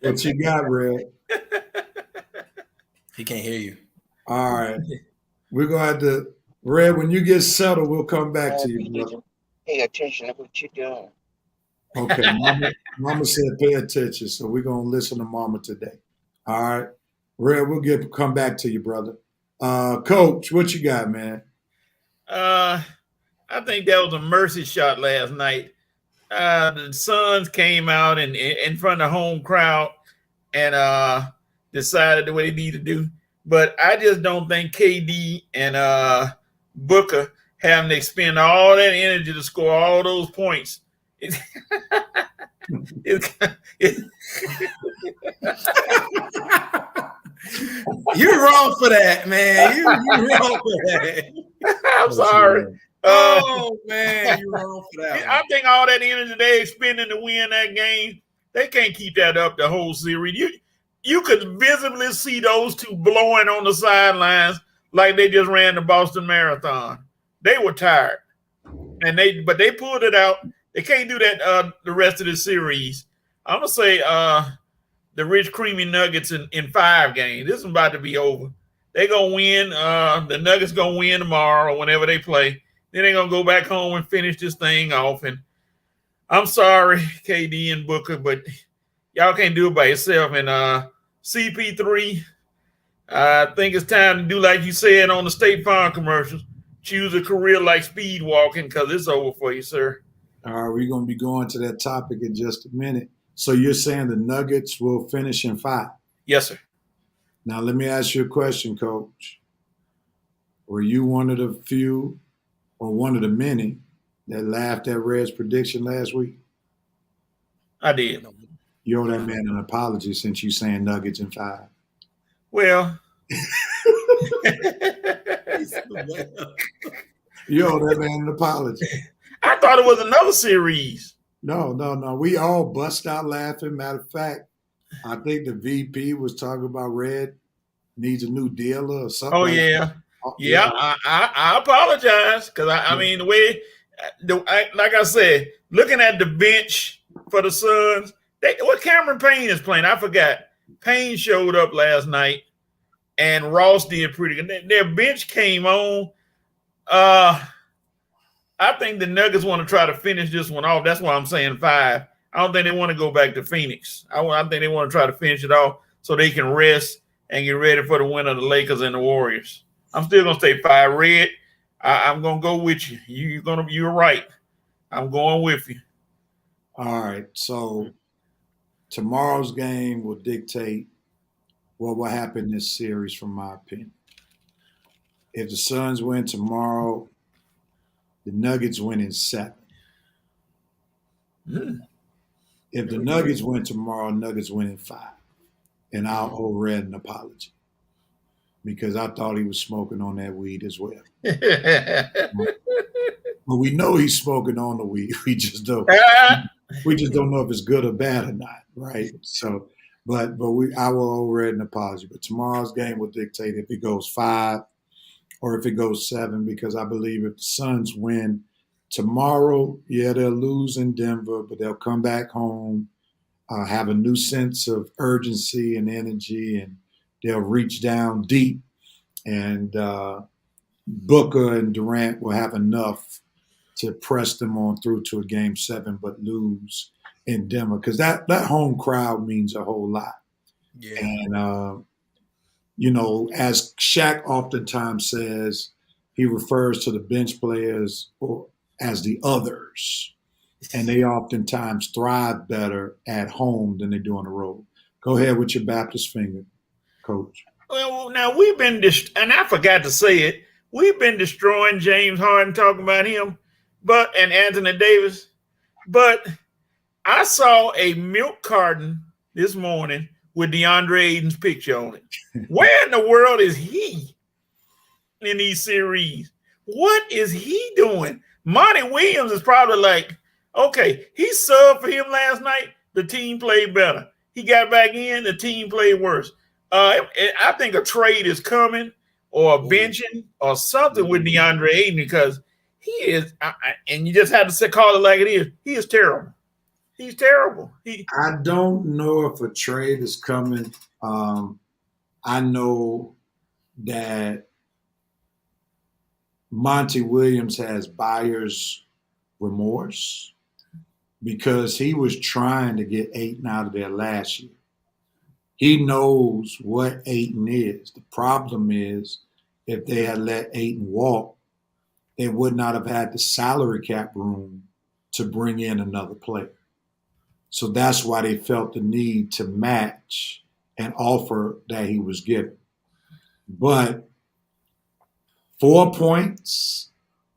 What you got, Red? He can't hear you. All right. We're going to have to, Red, when you get settled, we'll come back to you, brother. Pay attention to what you're doing. Okay. Mama said pay attention, so we're going to listen to Mama today. All right. Red, we'll come back to you, brother. Coach, what you got, man? I think that was a mercy shot last night. The Suns came out in front of the home crowd and decided the way they need to do. But I just don't think KD and Booker having to expend all that energy to score all those points. You're wrong for that, man. You're wrong for that. I'm sorry. Oh, man, you're wrong for that. I think all that energy they expending to win that game, they can't keep that up the whole series. You could visibly see those two blowing on the sidelines like they just ran the Boston Marathon. They were tired, but they pulled it out. They can't do that the rest of the series. I'm gonna say the rich creamy Nuggets in 5 games. This is about to be over. They're gonna win. The Nuggets gonna win tomorrow or whenever they play. Then they're gonna go back home and finish this thing off. And I'm sorry, KD and Booker, but y'all can't do it by yourself. And CP3, I think it's time to do like you said on the State Farm commercials. Choose a career like speed walking because it's over for you, sir. All right, we're going to be going to that topic in just a minute. So you're saying the Nuggets will finish in 5? Yes, sir. Now, let me ask you a question, Coach. Were you one of the few or one of the many that laughed at Red's prediction last week? I did. You owe that man an apology since you saying Nuggets in 5. Well, you owe that man an apology. I thought it was another series. No. We all bust out laughing. Matter of fact, I think the VP was talking about Red needs a new dealer or something. Oh, yeah. Yeah, I apologize because I mean the way, like I said, looking at the bench for the Suns, what Cameron Payne is playing, I forgot. Payne showed up last night, and Ross did pretty good. Their bench came on. I think the Nuggets want to try to finish this one off. That's why I'm saying 5. I don't think they want to go back to Phoenix. I think they want to try to finish it off so they can rest and get ready for the win of the Lakers and the Warriors. I'm still gonna stay 5. Red, I'm gonna go with you. You're right. I'm going with you. All right. So tomorrow's game will dictate what will happen in this series, from my opinion. If the Suns win tomorrow, the Nuggets win in 7. If the Nuggets win tomorrow, Nuggets win in 5. And I'll owe Red an apology because I thought he was smoking on that weed as well. But we know he's smoking on the weed. We just don't know if it's good or bad or not, right? So, I will owe Red an apology. But tomorrow's game will dictate if it goes 5 or if it goes 7, because I believe if the Suns win tomorrow, yeah, they'll lose in Denver, but they'll come back home, have a new sense of urgency and energy, and they'll reach down deep. And Booker and Durant will have enough to press them on through to a game 7, but lose in Denver, because that home crowd means a whole lot. Yeah. And as Shaq oftentimes says, he refers to the bench players as the others, and they oftentimes thrive better at home than they do on the road. Go ahead with your Baptist finger, Coach. Well, now we've been, and I forgot to say it, we've been destroying James Harden, talking about him, and Anthony Davis. But I saw a milk carton this morning with DeAndre Ayton's picture on it. Where in the world is he in these series? What is he doing? Monty Williams is probably like, okay, he subbed for him last night. The team played better. He got back in. The team played worse. I think a trade is coming, or a benching, or something with DeAndre Ayton, because he is, and you just have to call it like it is. He is terrible. He's terrible. I don't know if a trade is coming. I know that Monty Williams has buyer's remorse because he was trying to get Ayton out of there last year. He knows what Ayton is. The problem is, if they had let Ayton walk, they would not have had the salary cap room to bring in another player. So that's why they felt the need to match an offer that he was given. But 4 points,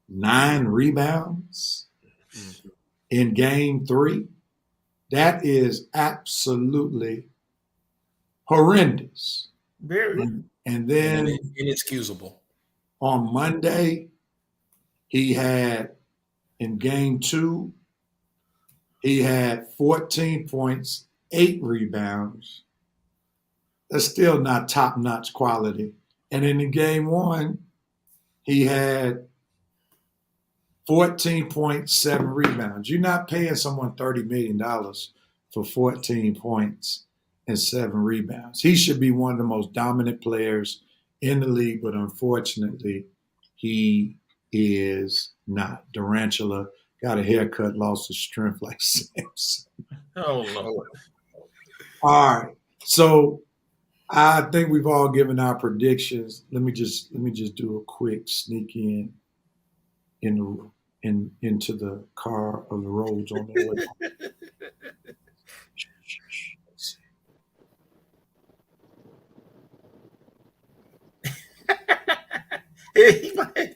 9 rebounds in game 3, that is absolutely horrendous. Very. And then inexcusable. On Monday, he had, in game 2, he had 14 points, 8 rebounds. That's still not top-notch quality. And then in game 1, he had 14.7 rebounds. You're not paying someone $30 million for 14 points and 7 rebounds. He should be one of the most dominant players in the league, but unfortunately, he is not. Durantula got a haircut, lost his strength like Samson. Oh, Lord. All right. So I think we've all given our predictions. Let me just do a quick sneak into the car of the roads on their way.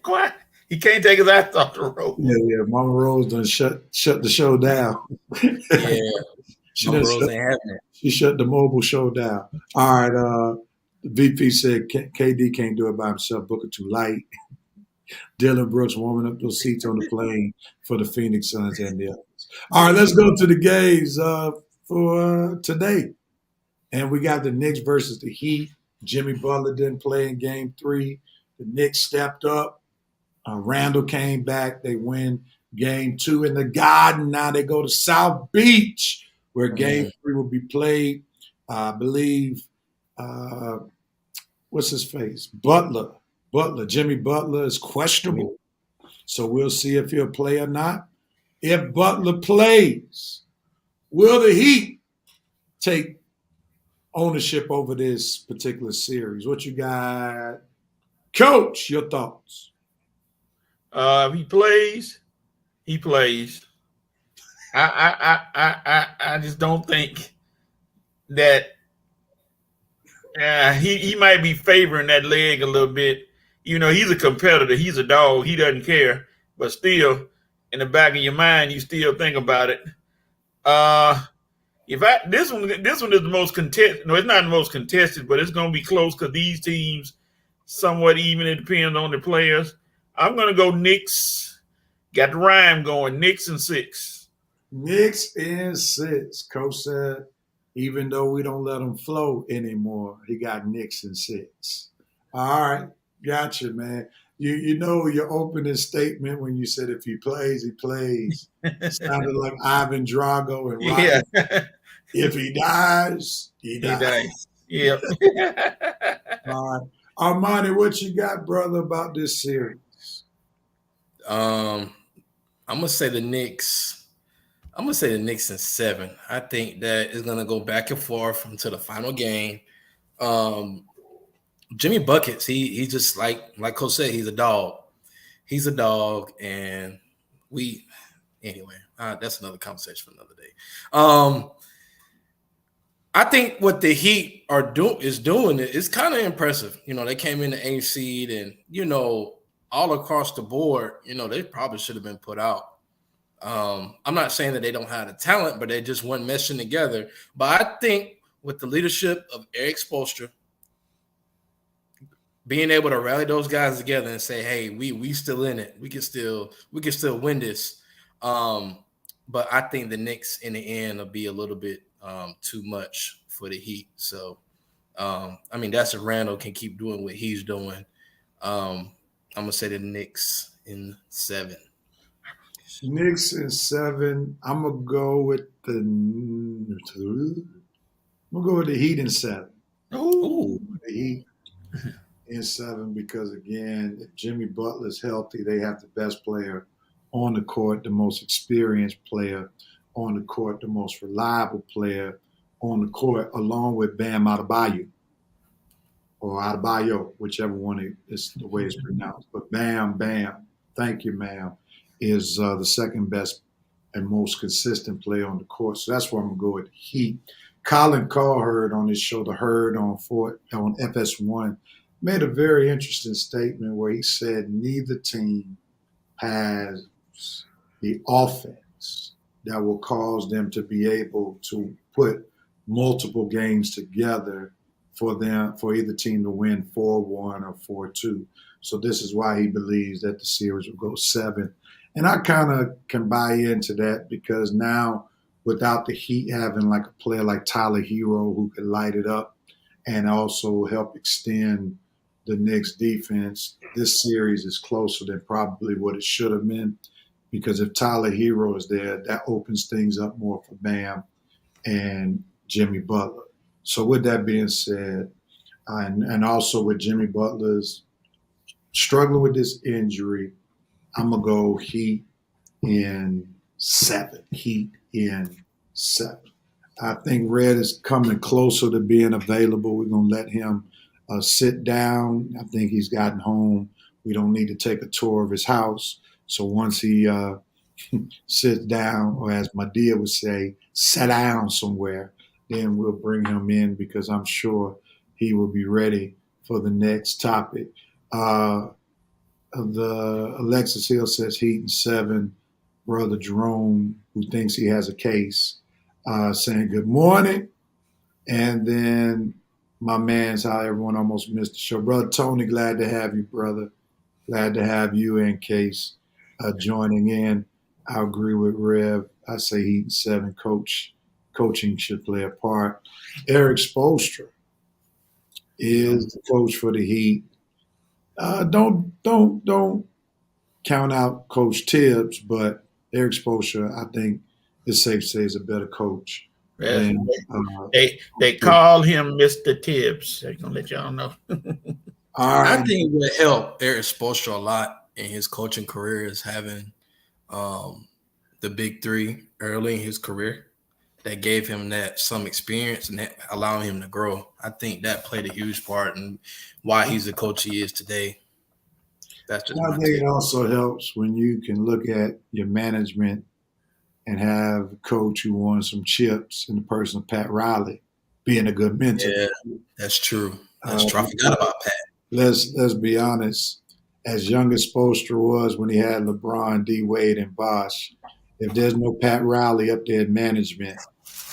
Quiet. He can't take his ass off the road. Yeah. Mama Rose done shut the show down. Yeah. Mama Rose ain't having it. She shut the mobile show down. All right. The VP said KD can't do it by himself. Booker too light. Dylan Brooks warming up those seats on the plane for the Phoenix Suns and the others. All right, let's go to the games for today. And we got the Knicks versus the Heat. Jimmy Butler didn't play in game 3. The Knicks stepped up. Randall came back. They win game 2 in the Garden. Now they go to South Beach, where game 3 will be played. I believe, what's his face? Butler. Jimmy Butler is questionable. So we'll see if he'll play or not. If Butler plays, will the Heat take ownership over this particular series? What you got? Coach, your thoughts? If he plays, he plays. I just don't think that he might be favoring that leg a little bit. You know, he's a competitor. He's a dog. He doesn't care. But still, in the back of your mind, you still think about it. This one is the most contested. No, it's not the most contested, but it's going to be close because these teams somewhat even. It depends on the players. I'm going to go Knicks. Got the rhyme going. Knicks in 6. Knicks in 6. Coach said, even though we don't let him flow anymore, he got Knicks in 6. All right. Gotcha, man. You know your opening statement when you said if he plays, he plays. Sounded like Ivan Drago and Rocky. Yeah. If he dies, he dies. Yep. All right. Armani, what you got, brother, about this series? I'm gonna say the Knicks. I'm gonna say the Knicks in 7. I think that is gonna go back and forth until the final game. Jimmy Buckets, he just like Coach said, he's a dog. He's a dog, and that's another conversation for another day. I think what the Heat is doing is kind of impressive. You know, they came in the 8th seed, and all across the board, they probably should have been put out. I'm not saying that they don't have the talent, but they just weren't meshing together. But I think with the leadership of Eric Spoelstra, being able to rally those guys together and say, "Hey, we still in it. We can still win this." But I think the Knicks in the end will be a little bit too much for the Heat. So I mean, that's if Randall can keep doing what he's doing. I'm gonna say the Knicks in 7. Knicks in 7. I'm gonna go with the Heat in 7. Ooh. The Heat in 7 because again, if Jimmy Butler's healthy, they have the best player on the court, the most experienced player on the court, the most reliable player on the court, along with Bam Adebayo or Adebayo, whichever one is the way it's pronounced. But Bam, thank you, ma'am, is the second best and most consistent player on the court. So that's where I'm gonna go with Heat. Colin Cowherd on his show, The Herd on FS1, made a very interesting statement where he said neither team has the offense that will cause them to be able to put multiple games together for either team to win 4-1 or 4-2. So this is why he believes that the series will go 7. And I kind of can buy into that because now without the Heat having like a player like Tyler Hero who can light it up and also help extend the Knicks defense, this series is closer than probably what it should have been because if Tyler Hero is there, that opens things up more for Bam and Jimmy Butler. So with that being said, and also with Jimmy Butler's struggling with this injury, I'm going to go Heat in 7. Heat in 7. I think Red is coming closer to being available. We're going to let him sit down. I think he's gotten home. We don't need to take a tour of his house. So once he sits down, or as Madea would say, sit down somewhere, then we'll bring him in because I'm sure he will be ready for the next topic. Alexis Hill says Heat in 7. Brother Jerome, who thinks he has a case, saying good morning. And then my man's how everyone almost missed the show. Brother Tony, glad to have you, brother. Glad to have you and Case joining in. I agree with Rev. I say Heat in 7. Coaching should play a part. Eric Spoelstra is the coach for the Heat. Don't count out Coach Tibbs, but Eric Spoelstra, I think it's safe to say, is a better coach. Than, they call him Mr. Tibbs. They're gonna let y'all know. All right. I think what helped Eric Spoelstra a lot in his coaching career is having the big 3 early in his career. That gave him some experience and that allowing him to grow. I think that played a huge part in why he's the coach he is today. That's just I think it also helps when you can look at your management and have a coach who won some chips in the person of Pat Riley being a good mentor. Yeah, that's true. That's true. I forgot about Pat. Let's be honest. As young as Spoelstra was when he had LeBron, D. Wade, and Bosh, if there's no Pat Riley up there in management,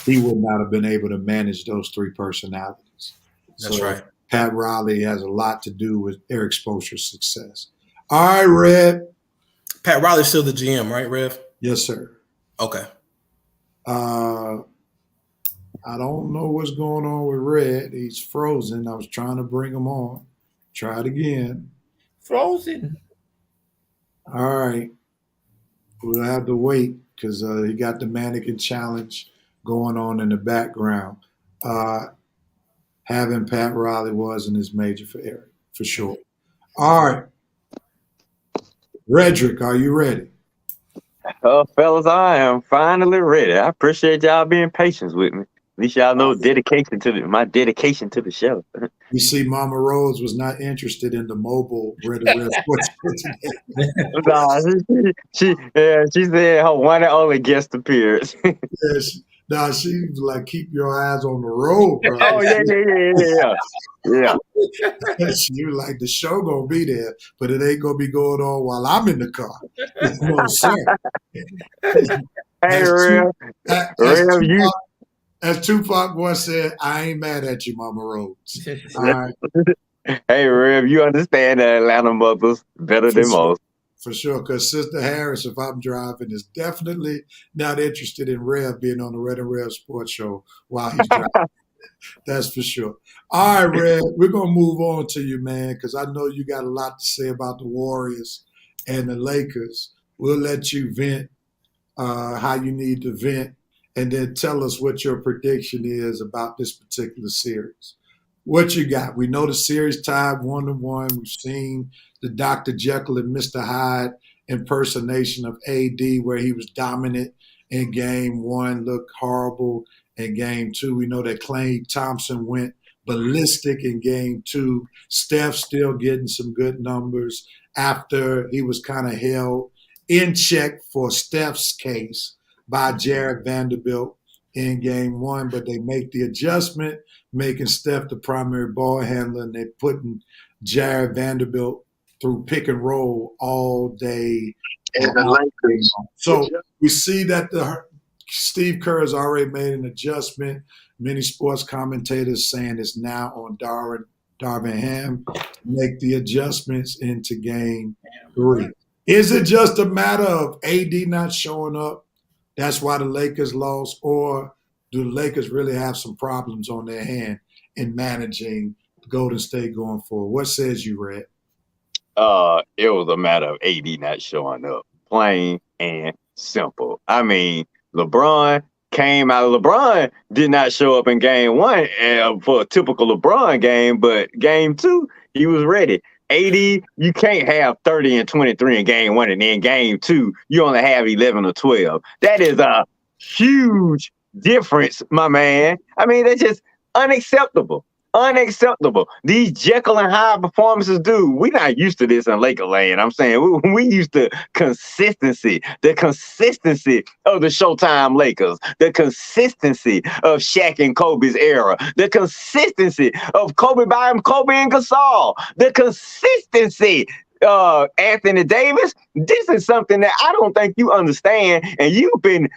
he would not have been able to manage those 3 personalities. That's right. Pat Riley has a lot to do with Eric Spoelstra's success. All right, Red. Pat Riley's still the GM, right, Rev? Yes, sir. Okay. I don't know what's going on with Red. He's frozen. I was trying to bring him on. Try it again. Frozen. All right. We'll have to wait because he got the mannequin challenge going on in the background. Having Pat Riley wasn't as major for Eric, for sure. All right. Redrick, are you ready? Fellas, I am finally ready. I appreciate y'all being patient with me. At least y'all know my dedication to the show. You see, Mama Rose was not interested in the mobile Red Sports today. She said her one and only guest appearance. Yes. Nah, she was like, keep your eyes on the road, bro. Oh, yeah. She was like, the show gonna be there, but it ain't gonna be going on while I'm in the car. No, sir. Hey, Rev, as Tupac once said, I ain't mad at you, Mama Rose. All right. Hey, Rev, you understand the Atlanta mothers better than most. For sure, because Sister Harris, if I'm driving, is definitely not interested in Rev being on the Red and Rev Sports Show while he's driving. That's for sure. All right, Red, we're going to move on to you, man, because I know you got a lot to say about the Warriors and the Lakers. We'll let you vent how you need to vent, and then tell us what your prediction is about this particular series. What you got? We know the series tied 1-1. We've seen the Dr. Jekyll and Mr. Hyde impersonation of AD, where he was dominant in game one, looked horrible in game two. We know that Klay Thompson went ballistic in game two. Steph still getting some good numbers after he was kind of held in check for Steph's case by Jared Vanderbilt in game one, but they make the adjustment, making Steph the primary ball handler, and they're putting Jared Vanderbilt through pick and roll all day. So we see that Steve Kerr has already made an adjustment. Many sports commentators saying it's now on Darvin Ham to make the adjustments into game three. Is it just a matter of AD not showing up? That's why the Lakers lost, or do the Lakers really have some problems on their hand in managing Golden State going forward? What says you, Red? It was a matter of AD not showing up, plain and simple. I mean, LeBron came out. LeBron did not show up in game one for a typical LeBron game, but game two, he was ready. AD, you can't have 30 and 23 in game one, and then game two, you only have 11 or 12. That is a huge difference, my man. I mean, that's just unacceptable. Unacceptable. These Jekyll and Hyde performances, dude, we're not used to this in Laker land. I'm saying we used to consistency, the consistency of the Showtime Lakers, the consistency of Shaq and Kobe's era, the consistency of Kobe and Gasol, the consistency Anthony Davis. This is something that I don't think you understand, and you've been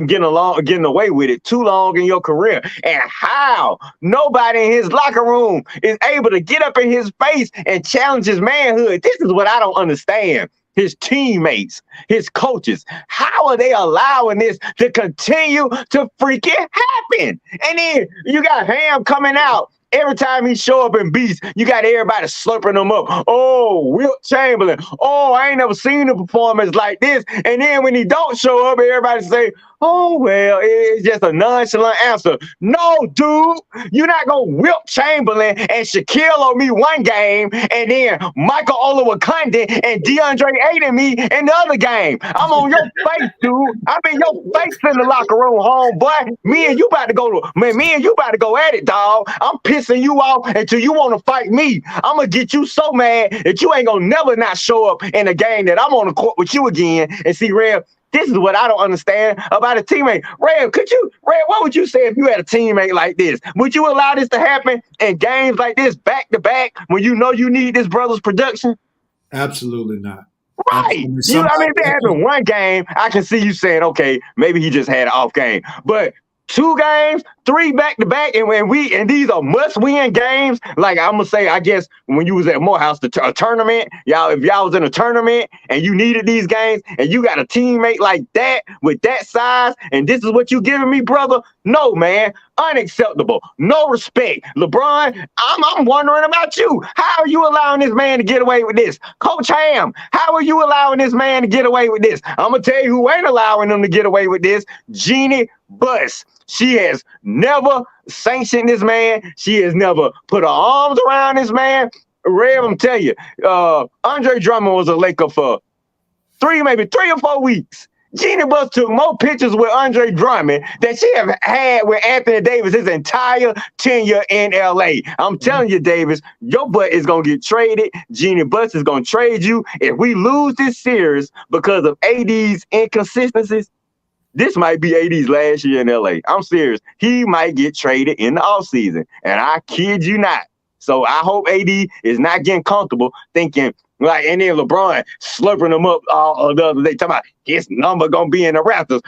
getting away with it too long in your career. And how nobody in his locker room is able to get up in his face and challenge his manhood. This is what I don't understand. His teammates, his coaches, how are they allowing this to continue to freaking happen? And then you got Ham coming out. Every time he show up in Beast, you got everybody slurping him up. Oh, Wilt Chamberlain. Oh, I ain't never seen a performance like this. And then when he don't show up, everybody say, oh, well, it's just a nonchalant answer. No, dude, you're not going to Wilt Chamberlain and Shaquille on me one game, and then Michael Olowokandi and DeAndre Ayton me in the other game. I'm on your face, dude. I'm in your face in the locker room, homeboy. Me and you about to go at it, dog. I'm pissing you off until you want to fight me. I'm going to get you so mad that you ain't going to never not show up in a game that I'm on the court with you again. And see, Rev, this is what I don't understand about a teammate. Rev, what would you say if you had a teammate like this? Would you allow this to happen in games like this, back to back, when you know you need this brother's production? Absolutely not. Right. If it happened one game, I can see you saying, okay, maybe he just had an off game. But 2 games, 3 back-to-back, and these are must-win games. Like I'm gonna say, I guess when you was at Morehouse, a tournament, if y'all was in a tournament and you needed these games, and you got a teammate like that with that size, and this is what you giving me, brother? No, man, unacceptable. No respect, LeBron. I'm wondering about you. How are you allowing this man to get away with this, Coach Ham? How are you allowing this man to get away with this? I'm gonna tell you who ain't allowing him to get away with this: Jeannie Buss. She has never sanctioned this man. She has never put her arms around this man. Rev, I'm telling you, Andre Drummond was a Laker for maybe 3 or 4 weeks. Jeannie Buss took more pictures with Andre Drummond than she have had with Anthony Davis his entire tenure in LA. I'm telling you, Davis, your butt is going to get traded. Jeannie Buss is going to trade you. If we lose this series because of AD's inconsistencies, this might be AD's last year in LA. I'm serious. He might get traded in the offseason. And I kid you not. So I hope AD is not getting comfortable thinking, like, and then LeBron slurping him up the other day, talking about his number going to be in the Raptors.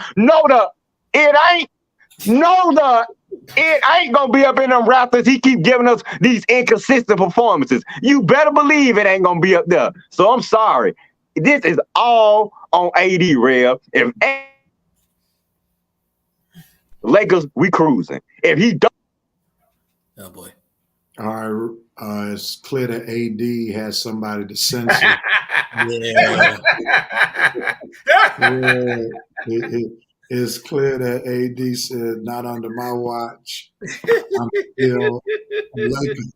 It ain't. It ain't going to be up in them Raptors. He keep giving us these inconsistent performances. You better believe it ain't going to be up there. So I'm sorry. This is all on AD, Rev. If Lakers, we cruising. If he don't Oh boy. All right, it's clear that AD has somebody to censor. Yeah. It's clear that AD said, "Not under my watch." I'm still Lakers.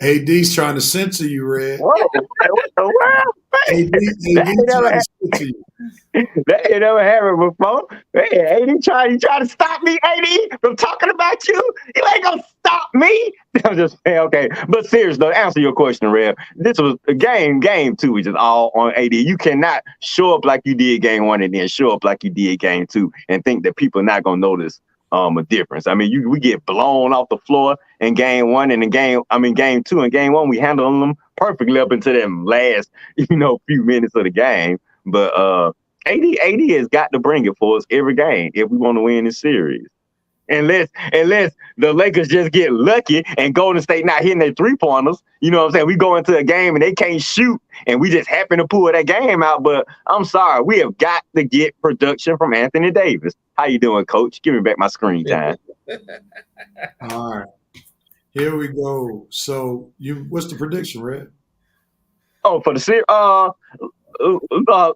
AD's trying to censor you, Red. Whoa, what the world? That ain't AD never trying to censor you. That ain't never happened before. Hey, AD you try to stop me, AD, from talking about you? You ain't gonna stop me. I'm just saying, okay. But seriously, though, answer your question, Rev. This was a game 2, which is all on AD. You cannot show up like you did game 1 and then show up like you did game 2 and think that people are not gonna notice a difference. I mean, we get blown off the floor in game 1 and game 2 and game 1, we handle them perfectly up until them last, few minutes of the game. But AD has got to bring it for us every game if we want to win this series. Unless the Lakers just get lucky and Golden State not hitting their 3-pointers. You know what I'm saying? We go into a game and they can't shoot and we just happen to pull that game out. But I'm sorry, we have got to get production from Anthony Davis. How you doing, Coach? Give me back my screen time. All right. Here we go. So what's the prediction, Red? Oh, for the series,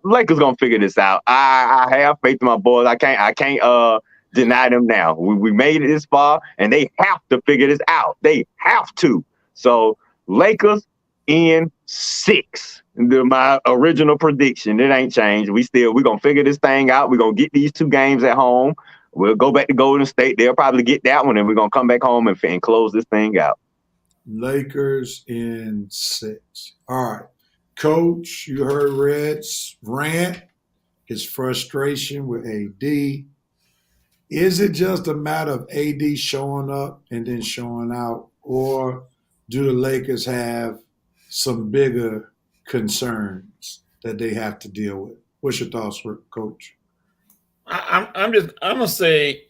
Lakers gonna figure this out. I have faith in my boys. I can't deny them now. We made it this far, and they have to figure this out. They have to. So Lakers in 6. My original prediction. It ain't changed. We're gonna figure this thing out. We're gonna get these 2 games at home. We'll go back to Golden State. They'll probably get that one, and we're gonna come back home and close this thing out. Lakers in 6. All right. Coach, you heard Red's rant, his frustration with AD. Is it just a matter of AD showing up and then showing out, or do the Lakers have some bigger concerns that they have to deal with? What's your thoughts, Coach? I'm gonna say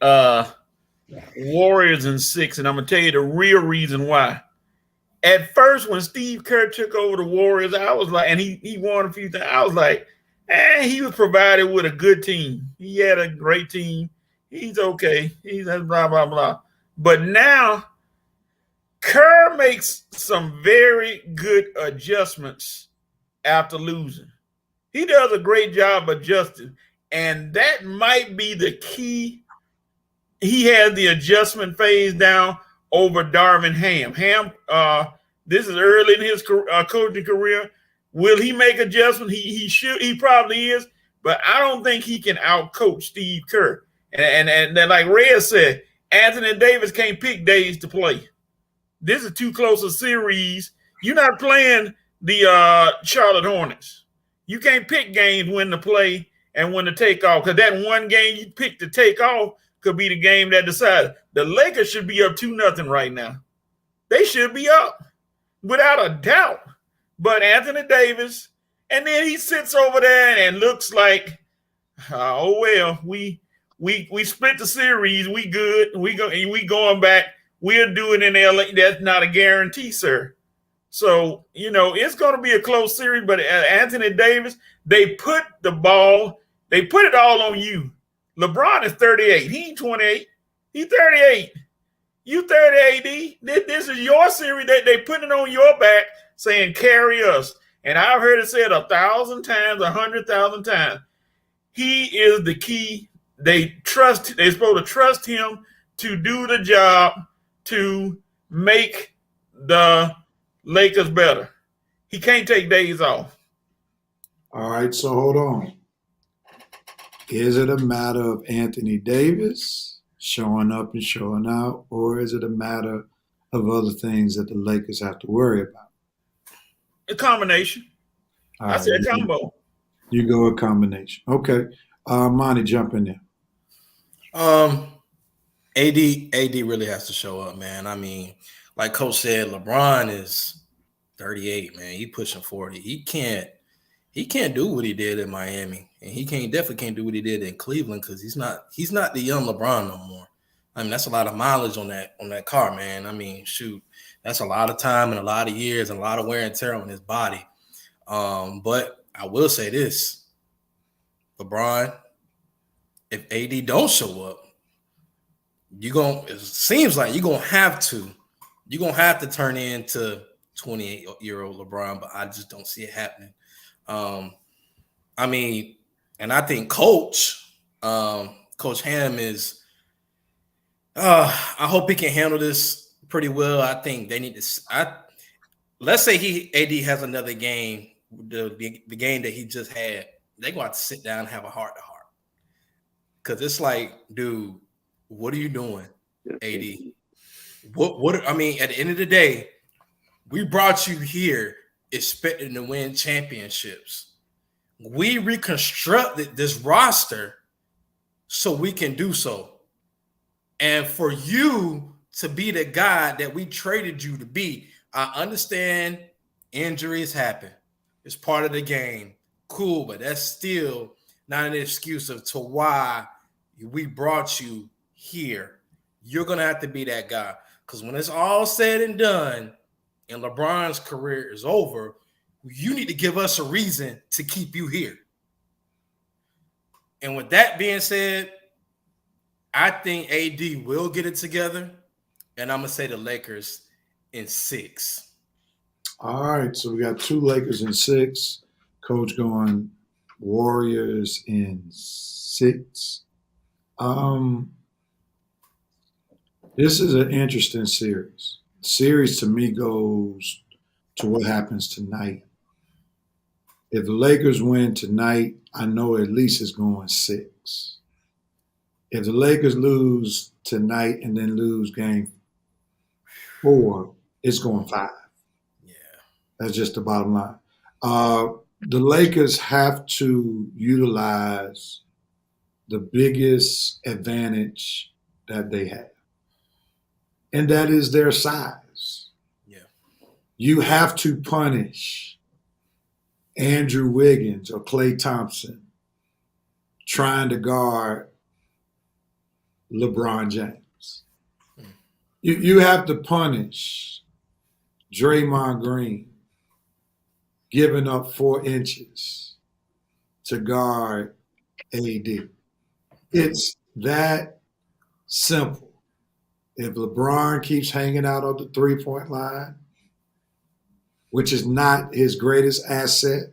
Warriors in 6, and I'm gonna tell you the real reason why. At first, when Steve Kerr took over the Warriors, I was like, and he won a few things. I was like, he was provided with a good team. He had a great team. He's okay. He's blah blah blah. But now, Kerr makes some very good adjustments after losing. He does a great job adjusting, and that might be the key. He has the adjustment phase down over Darvin Ham. This is early in his coaching career. Will he make adjustments? He should. He probably is, but I don't think he can outcoach Steve Kerr. And like Red said, Anthony Davis can't pick days to play. This is too close a series. You're not playing the Charlotte Hornets. You can't pick games when to play and when to take off, because that one game you pick to take off could be the game that decides. The Lakers should be up 2-0 right now. They should be up without a doubt. But Anthony Davis, and then he sits over there and looks like, oh well, we split the series. We good. We going back. We'll do it in LA. That's not a guarantee, sir. So it's going to be a close series. But Anthony Davis, they put it all on you. LeBron is 38. He ain't 28. He's 38. You 30 AD. This is your series that they put it on your back, saying carry us. And I've heard it said 1,000 times, 100,000 times. He is the key. They're supposed to trust him to do the job to make the Lakers better. He can't take days off. All right, so hold on. Is it a matter of Anthony Davis showing up and showing out, or is it a matter of other things that the Lakers have to worry about? A combination. I said a combo. You go a combination. Okay. Armani, jump in there. AD really has to show up, man. I mean, like Coach said, LeBron is 38, man. He pushing 40. He can't do what he did in Miami, and he definitely can't do what he did in Cleveland, because he's not the young LeBron no more. I mean, that's a lot of mileage on that car, man. I mean, shoot, that's a lot of time and a lot of years and a lot of wear and tear on his body. But I will say this, LeBron, if AD don't show up, it seems like you're gonna have to you're gonna have to turn into 28-year-old LeBron, but I just don't see it happening. I mean, and I think Coach Ham is. I hope he can handle this pretty well. I think they need to. Let's say AD has another game, the game that he just had. They gonna have to sit down and have a heart to heart, because it's like, dude, what are you doing, AD? What? I mean, at the end of the day, we brought you here expecting to win championships. We reconstructed this roster so we can do so. And for you to be the guy that we traded you to be, I understand injuries happen. It's part of the game. Cool, but that's still not an excuse to why we brought you here. You're going to have to be that guy. Because when it's all said and done and LeBron's career is over, you need to give us a reason to keep you here. And with that being said, I think AD will get it together, and I'm going to say the Lakers in 6. All right, so we got 2 Lakers in 6. Coach going Warriors in 6. This is an interesting series. The series to me goes to what happens tonight. If the Lakers win tonight, I know at least it's going 6. If the Lakers lose tonight and then lose game 4, it's going 5. Yeah. That's just the bottom line. The Lakers have to utilize the biggest advantage that they have, and that is their size. Yeah. You have to punish Andrew Wiggins or Klay Thompson trying to guard LeBron James. You have to punish Draymond Green giving up 4 inches to guard AD. It's that simple. If LeBron keeps hanging out on the 3-point line, which is not his greatest asset,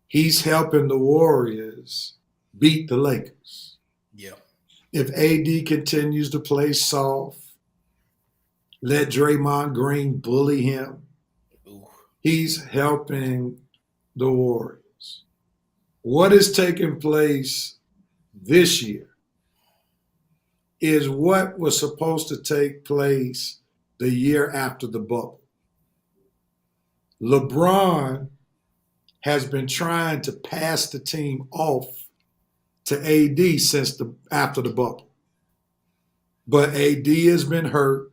he's helping the Warriors beat the Lakers. Yeah. If AD continues to play soft, let Draymond Green bully him, he's helping the Warriors. What is taking place this year is what was supposed to take place the year after the bubble. LeBron has been trying to pass the team off to AD since after the bubble. But AD has been hurt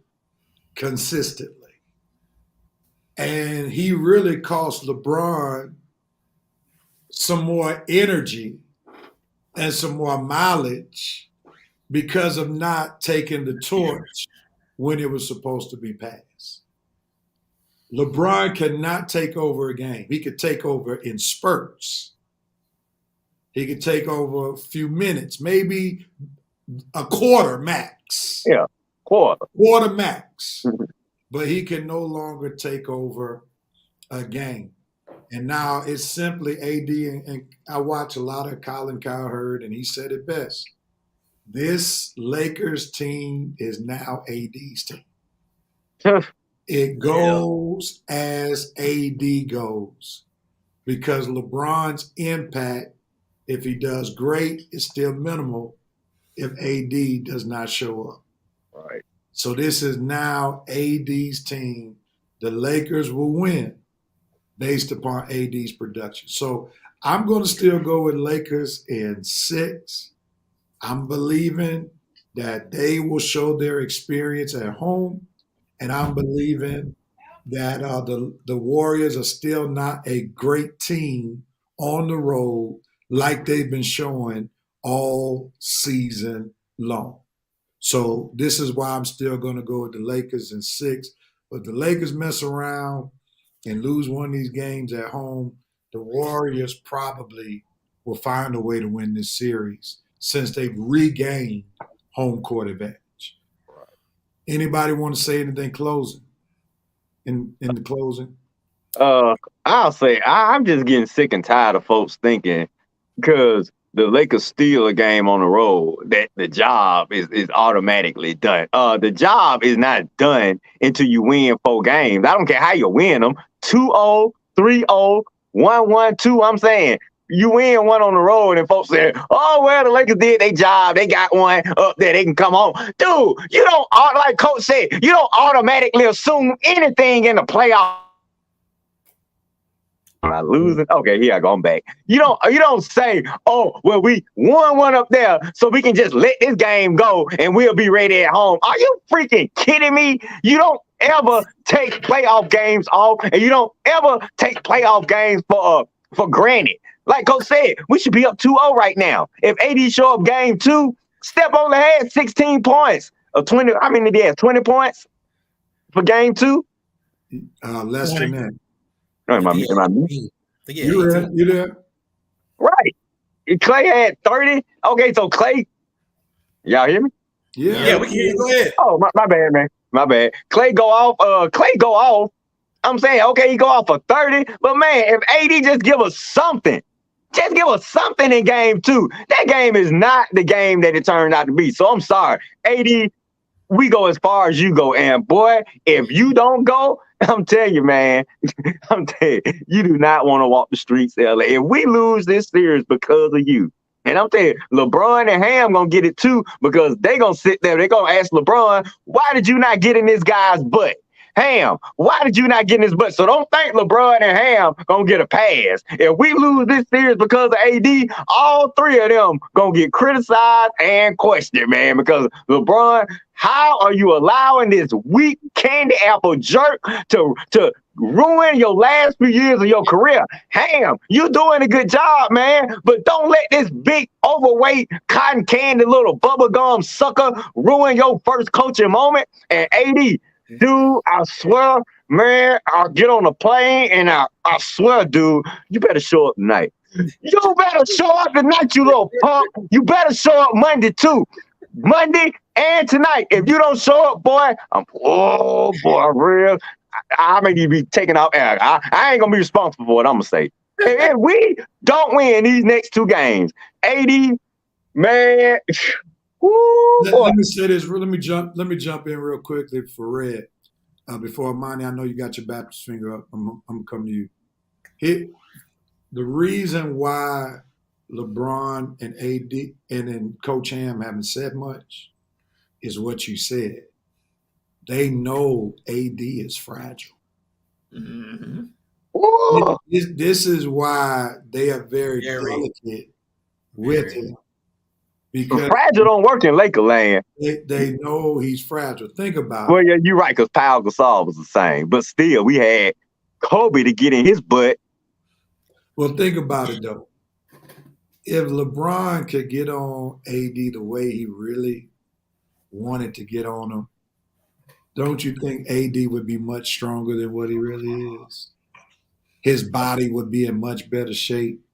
consistently. And he really cost LeBron some more energy and some more mileage because of not taking the torch when it was supposed to be passed. LeBron cannot take over a game. He could take over in spurts. He could take over a few minutes, maybe a quarter max. Yeah, quarter. Quarter max. But he can no longer take over a game. And now it's simply AD, and I watch a lot of Colin Cowherd, and he said it best. This Lakers team is now AD's team. It goes as AD goes, because LeBron's impact, if he does great, is still minimal if AD does not show up. Right. So this is now AD's team. The Lakers will win based upon AD's production. So I'm going to still go with Lakers in 6. I'm believing that they will show their experience at home, and I'm believing that the Warriors are still not a great team on the road like they've been showing all season long. So this is why I'm still going to go with the Lakers in 6. But the Lakers mess around and lose one of these games at home, the Warriors probably will find a way to win this series since they've regained home court advantage. Anybody want to say anything closing? In the closing? I'll say I'm just getting sick and tired of folks thinking because the Lakers steal a game on the road that the job is automatically done. The job is not done until you win 4 games. I don't care how you win them. 2-0, 3-0, 1-1-2. I'm saying you win one on the road and folks say, oh, well, the Lakers did their job. They got one up there. They can come home. Dude, you don't, like Coach said, you don't automatically assume anything in the playoffs. Am I losing? Okay, here I go. I'm back. You don't say, oh, well, we won one up there, so we can just let this game go and we'll be ready at home. Are you freaking kidding me? You don't ever take playoff games off, and you don't ever take playoff games for granted. Like Coach said, we should be up 2-0 right now. If AD show up game 2, Steph only had 16 points or 20. I mean, he had 20 points for game 2. Less than that. Am I You there? Right. Clay had 30. Okay, so Clay, y'all hear me? Yeah, we can hear you. Go ahead. Oh, my bad, man. My bad. Clay go off. I'm saying, okay, he go off for 30. But man, if AD just give us something in game 2, that game is not the game that it turned out to be. So I'm sorry. AD, we go as far as you go. And boy, if you don't go, I'm telling you, man, you do not want to walk the streets, LA. If we lose this series because of you, and I'm telling you, LeBron and Ham gonna get it too, because they gonna sit there, they gonna ask LeBron, why did you not get in this guy's butt? Ham, why did you not get in his butt? So don't think LeBron and Ham gonna get a pass. If we lose this series because of AD, all 3 of them gonna get criticized and questioned, man, because LeBron, how are you allowing this weak candy apple jerk to ruin your last few years of your career? Ham, you doing a good job, man, but don't let this big, overweight, cotton candy little bubblegum sucker ruin your first coaching moment. And AD, dude, I swear, man, I'll get on a plane and I swear, dude, you better show up tonight. You better show up tonight, you little punk. You better show up Monday, too. Monday and tonight. If you don't show up, boy, real. I may need to be taken out. I ain't going to be responsible for what I'm going to say. If we don't win these next 2 games, AD, man, let me say this. Let me jump in real quickly for Red. Before Armani, I know you got your Baptist finger up. I'm gonna come to you. The reason why LeBron and AD and then Coach Ham haven't said much is what you said. They know AD is fragile. Mm-hmm. This is why they are very delicate with him. Because fragile don't work in Laker land. They know he's fragile. Think about it. Well, yeah, you're right, because Pau Gasol was the same. But still, we had Kobe to get in his butt. Well, think about it, though. If LeBron could get on AD the way he really wanted to get on him, don't you think AD would be much stronger than what he really is? His body would be in much better shape.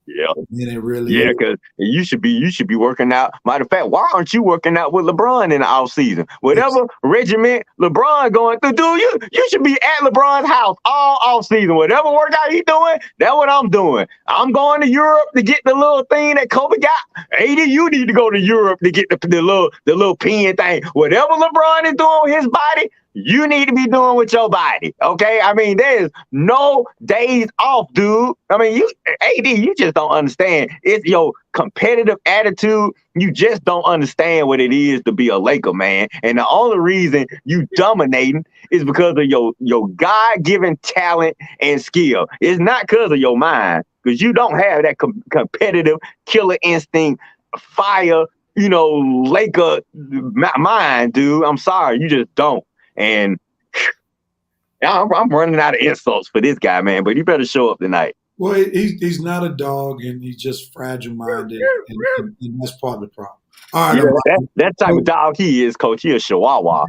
Yeah. Than it really is. Because you should be working out. Matter of fact, why aren't you working out with LeBron in the offseason? Whatever regiment LeBron going through, dude, you should be at LeBron's house all offseason. Whatever workout he's doing, that's what I'm doing. I'm going to Europe to get the little thing that Kobe got. AD, you need to go to Europe to get the little pin thing. Whatever LeBron is doing with his body, you need to be doing with your body, okay? I mean, there's no days off, dude. I mean, AD, you just don't understand. It's your competitive attitude. You just don't understand what it is to be a Laker, man. And the only reason you dominating is because of your God-given talent and skill. It's not because of your mind, because you don't have that competitive killer instinct, fire, Laker mind, dude. I'm sorry, you just don't. And I'm running out of insults for this guy, man, but he better show up tonight. Well, he's not a dog, and he's just fragile-minded, and that's part of the problem. All right, that type of dog he is, Coach. He a chihuahua.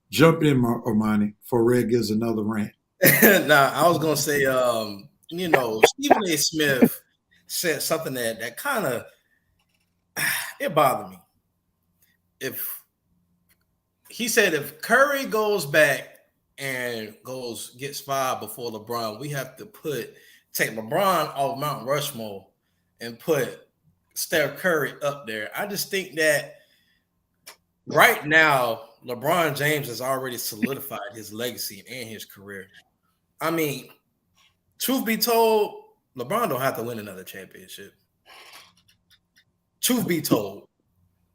Jump in, Armani, before Red gives another rant. Nah, I was gonna say, Stephen A. Smith said something that kind of it bothered me. If he said if Curry goes back and gets five before LeBron, we have to take LeBron off Mount Rushmore and put Steph Curry up there. I just think that right now, LeBron James has already solidified his legacy and his career. I mean, truth be told, LeBron don't have to win another championship. Truth be told.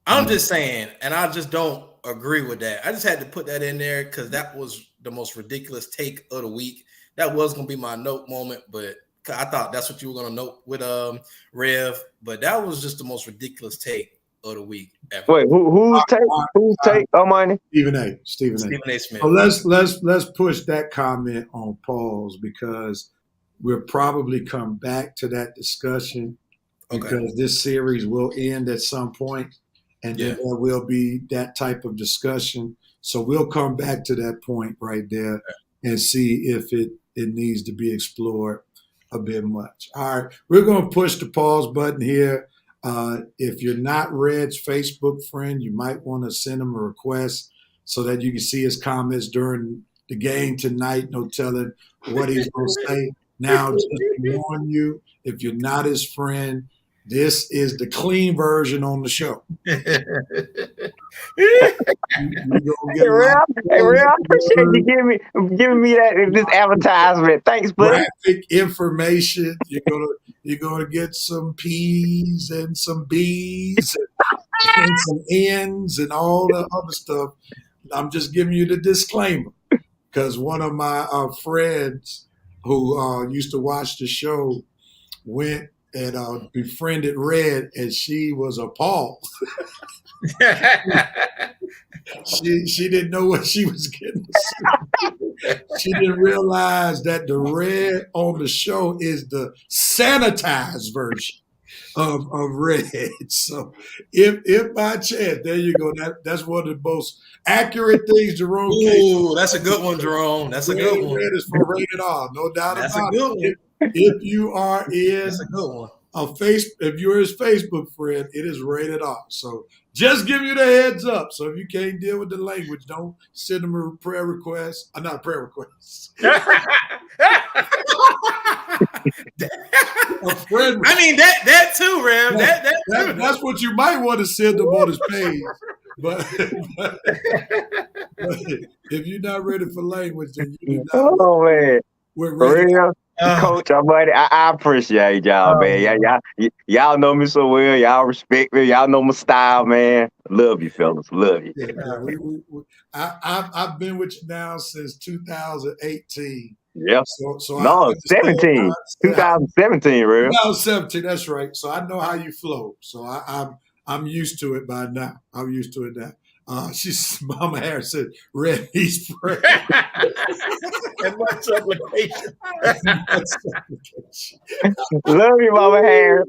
I'm just saying, and I just don't agree with that. I just had to put that in there because that was the most ridiculous take of the week. That was going to be my note moment, but I thought that's what you were going to note with Rev, but that was just the most ridiculous take of the week ever. Wait, who's take Armani? Stephen A. Smith. So let's push that comment on pause because we'll probably come back to that discussion because this series will end at some point, and then there will be that type of discussion. So we'll come back to that point right there and see if it needs to be explored a bit much. All right, we're going to push the pause button here. If you're not Red's Facebook friend, you might want to send him a request so that you can see his comments during the game tonight. No telling what he's going to say. Now, just to warn you, if you're not his friend, this is the clean version on the show. Hey, Real, I appreciate you giving me this advertisement. Thanks, buddy. Graphic information. You're gonna get some P's and some B's and some N's and all the other stuff. I'm just giving you the disclaimer because one of my friends who used to watch the show went and befriended Red, and she was appalled. She didn't know what she was getting. She didn't realize that the Red on the show is the sanitized version of Red. So if by chance, there you go. That's one of the most accurate things Jerome. Ooh, that's a good one, Jerome. That's a good one. Red is for rated R, no doubt that's about a good it. One. If you are in that's a good one. If you're his Facebook friend, it is rated R. So just give you the heads up. So if you can't deal with the language, don't send them a prayer request. Not a prayer request. A friend. I mean that too, Rev. That's what you might want to send them on his page. But if you're not ready for language, then you do not. Oh man. We're ready. Coach, I appreciate y'all, man. Y'all know me so well. Y'all respect me. Y'all know my style, man. Love you, fellas. Love you. I've been with you now since 2018. Yep. So no, 17. 2017, real. 2017. That's right. So I know how you flow. So I'm used to it by now. I'm used to it now. Mama Harris said, "Red, he's prayer." And my supplication. Love you, Mama Harris.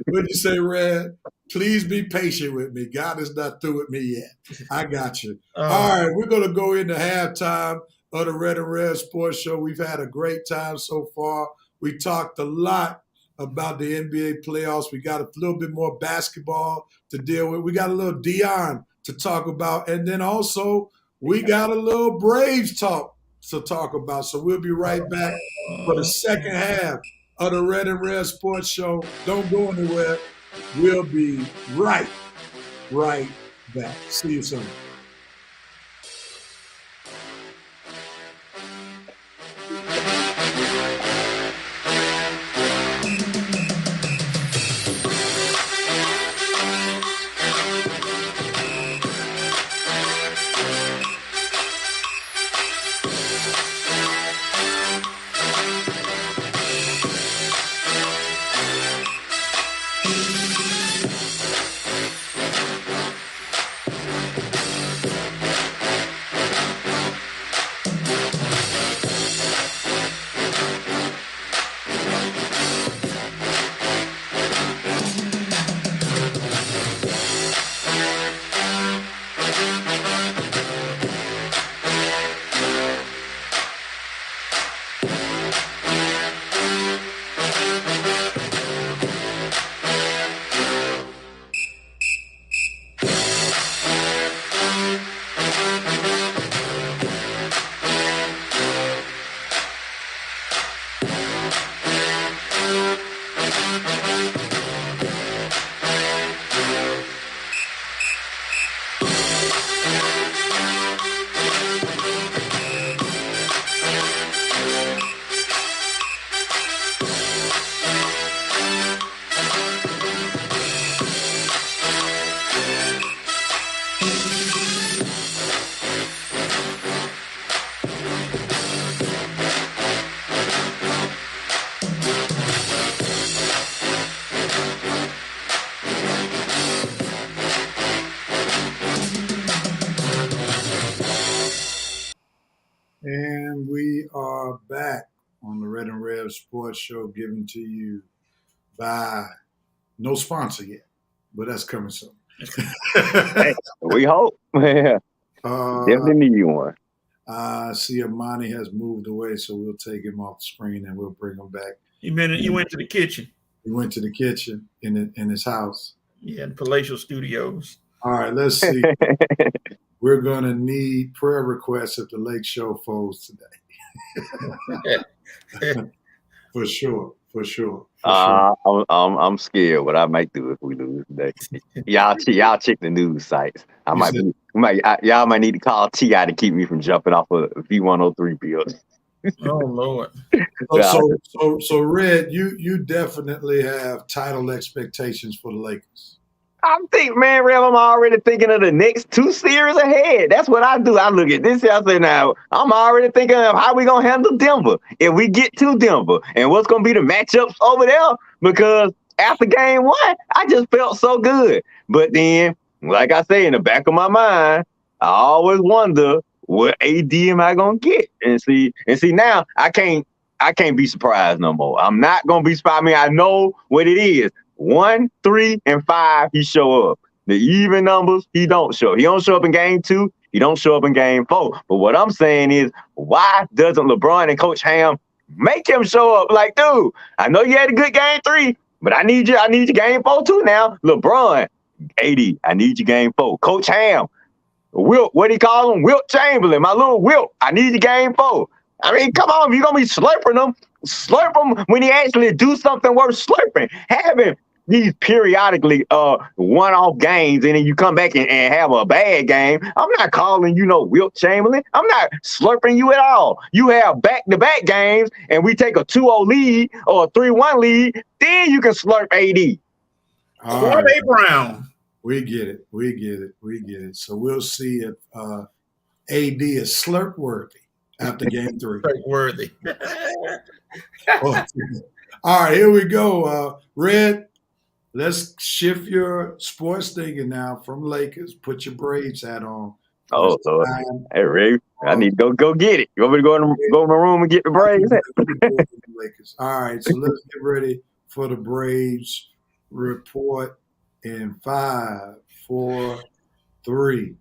What'd you say, Red? Please be patient with me. God is not through with me yet. I got you. All right, we're going to go into halftime of the Red and Red Sports Show. We've had a great time so far. We talked a lot about the NBA playoffs. We got a little bit more basketball to deal with. We got a little Dion to talk about. And then also we got a little Braves talk to talk about. So we'll be right back for the second half of the Red and Red Sports Show. Don't go anywhere. We'll be right back. See you soon. And we are back on the Red and Rev Sports Show, given to you by no sponsor yet, but that's coming soon. Hey, we hope. Definitely need one. I see Armani has moved away, so we'll take him off the screen and we'll bring him back. He went to the kitchen. He went to the kitchen in his house. Yeah, in Palatial Studios. All right, let's see. We're going to need prayer requests if the Lake Show folds today. For sure. I'm scared what I might do if we lose today. Y'all check the news sites. Y'all might need to call T.I. to keep me from jumping off a V103 building. Oh Lord. So Red, you definitely have title expectations for the Lakers. I'm already thinking of the next 2 series ahead. That's what I do. I look at this. I say now, I'm already thinking of how we gonna handle Denver if we get to Denver, and what's gonna be the matchups over there. Because after game 1, I just felt so good. But then, like I say, in the back of my mind, I always wonder what AD am I gonna get, and see now I can't be surprised no more. I'm not gonna be surprised. I mean, I know what it is. 1, 3, and 5, he show up. The even numbers, he don't show. He don't show up in game 2. He don't show up in game 4. But what I'm saying is, why doesn't LeBron and Coach Ham make him show up? Like, dude, I know you had a good game 3, but I need you game 4 too now. LeBron, AD, I need you game 4. Coach Ham, Wilt, what do you call him? Wilt Chamberlain, my little Wilt, I need you game 4. I mean, come on, if you're going to be slurp them when he actually do something worth slurping. Having these periodically one-off games, and then you come back and have a bad game. I'm not calling you no Wilt Chamberlain. I'm not slurping you at all. You have back-to-back games, and we take a 2-0 lead or a 3-1 lead, then you can slurp AD. Corday Brown. We get it. So we'll see if AD is slurp worthy after game 3. Slurp worthy. All right, here we go. Red, let's shift your sports thinking now from Lakers. Put your Braves hat on. Oh, Lord. Hey, Ray, I need to go get it. You want me to go in my room and get the Braves hat? Lakers. All right, so let's get ready for the Braves report in 5, 4, 3,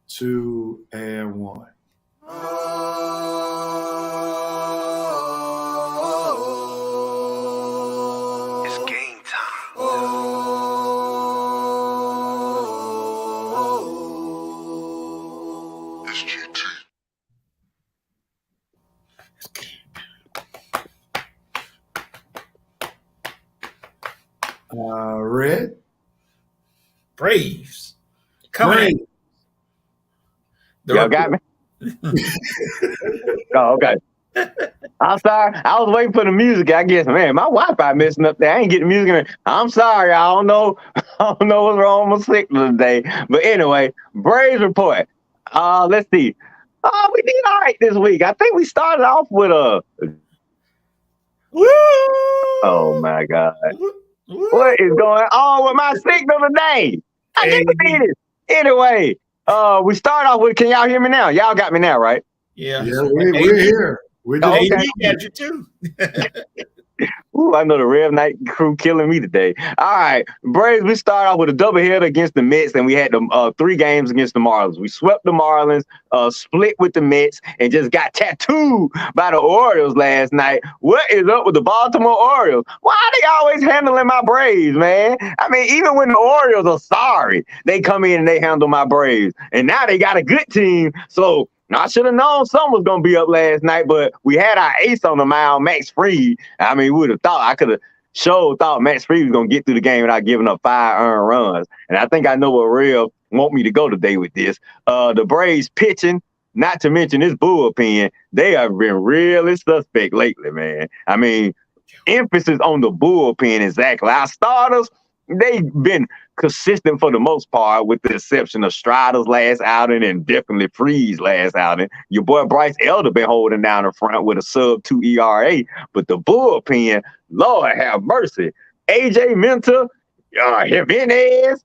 2, and 1. It's game time. It's GT. Red? Braves. Coming. Y'all got me? Oh, okay. I'm sorry. I was waiting for the music. I guess, man, my Wi-Fi messing up there. I ain't getting music. I'm sorry. I don't know what's wrong with my signal today. But anyway, Braves report. Let's see. We did all right this week. I think we started off with a. Woo! Oh my God. Woo! What is going on with my signal today? I can't believe it. Anyway, we start off with, can y'all hear me now? Y'all got me now, right? Yeah. We're here. We AD got you too. Ooh, I know the Rev Night crew killing me today. All right, Braves, we start off with a doubleheader against the Mets, and we had 3 games against the Marlins. We swept the Marlins, split with the Mets, and just got tattooed by the Orioles last night. What is up with the Baltimore Orioles? Why are they always handling my Braves, man? I mean, even when the Orioles are sorry, they come in and they handle my Braves. And now they got a good team, so I should have known something was going to be up last night, but we had our ace on the mound, Max Fried. I mean, we would have thought, I could have thought Max Fried was going to get through the game without giving up 5 earned runs. And I think I know where Real want me to go today with this. The Braves pitching, not to mention this bullpen, they have been really suspect lately, man. I mean, emphasis on the bullpen, exactly. Our starters, they've been consistent for the most part, with the exception of Strider's last outing and definitely Free's last outing. Your boy Bryce Elder been holding down the front with a sub-2 ERA, but the bullpen, Lord have mercy. AJ Minter, Jimenez,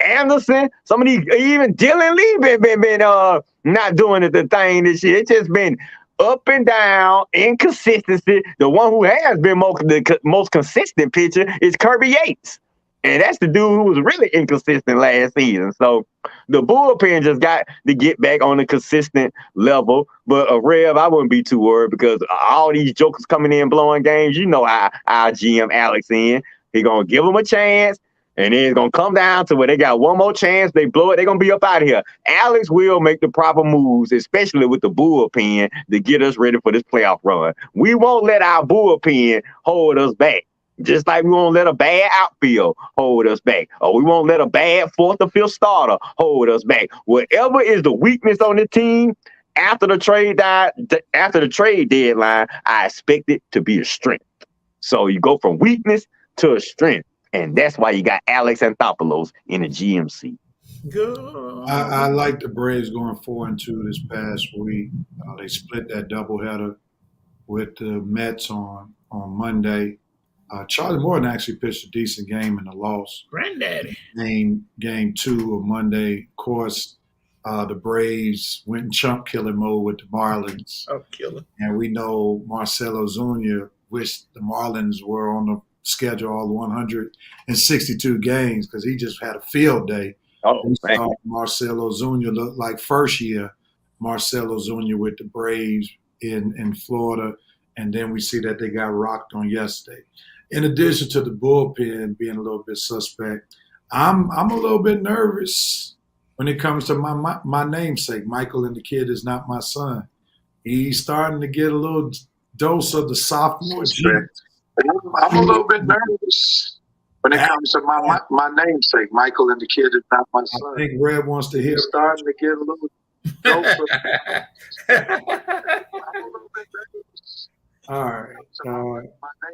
Anderson, some of these, even Dylan Lee been not doing the thing this year. It's just been up and down, inconsistency. The one who has been the most consistent pitcher is Kirby Yates. And that's the dude who was really inconsistent last season. So the bullpen just got to get back on a consistent level. But Rev, I wouldn't be too worried because all these jokers coming in blowing games, you know how our GM Alex in. He going to give them a chance. And then it's going to come down to where they got one more chance. They blow it. They're going to be up out of here. Alex will make the proper moves, especially with the bullpen, to get us ready for this playoff run. We won't let our bullpen hold us back. Just like we won't let a bad outfield hold us back, or we won't let a bad fourth or fifth starter hold us back. Whatever is the weakness on the team after the trade deadline, I expect it to be a strength. So you go from weakness to a strength, and that's why you got Alex Anthopoulos in the GMC. I like the Braves going 4-2 this past week. They split that doubleheader with the Mets on Monday. Charlie Morton actually pitched a decent game in the loss. Granddaddy. Game 2 of Monday. Of course, the Braves went in chump killing mode with the Marlins. Oh, killer. And we know Marcell Ozuna wished the Marlins were on the schedule all 162 games because he just had a field day. We saw Marcell Ozuna look like first year Marcell Ozuna with the Braves in Florida. And then we see that they got rocked on yesterday. In addition to the bullpen being a little bit suspect, I'm a little bit nervous when it comes to my namesake. Michael and the kid is not my son. He's starting to get a little dose of the sophomore gene. I'm a little bit nervous when it comes to my namesake. Michael and the kid is not my son. I think Red wants to hear. He's starting to get a little dose of I'm a little bit nervous. All right.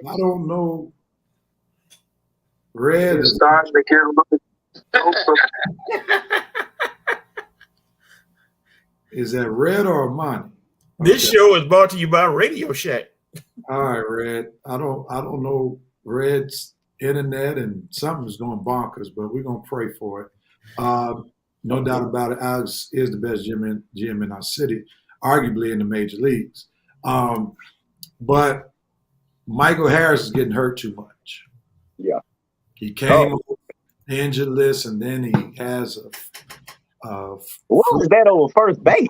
I don't know. Red is starting to get a little dose of. Is that Red or Armani? This show is brought to you by Radio Shack. All right, Red. I don't know Red's internet and something's going bonkers, but we're gonna pray for it. No doubt about it. Alex is the best GM in our city, arguably in the major leagues. But Michael Harris is getting hurt too much. Yeah. He came off the injured list, and then he has what was that over first base?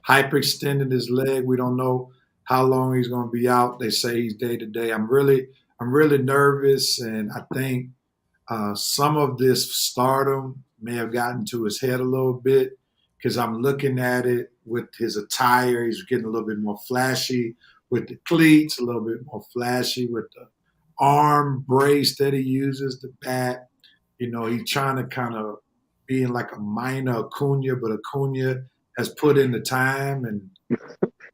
Hyperextended his leg. We don't know how long he's going to be out. They say he's day to day. I'm really nervous, and I think some of this stardom may have gotten to his head a little bit because I'm looking at it with his attire. He's getting a little bit more flashy with the cleats, a little bit more flashy with the arm brace that he uses, the bat. You know, he's trying to kind of be like a minor Acuna, but Acuna has put in the time and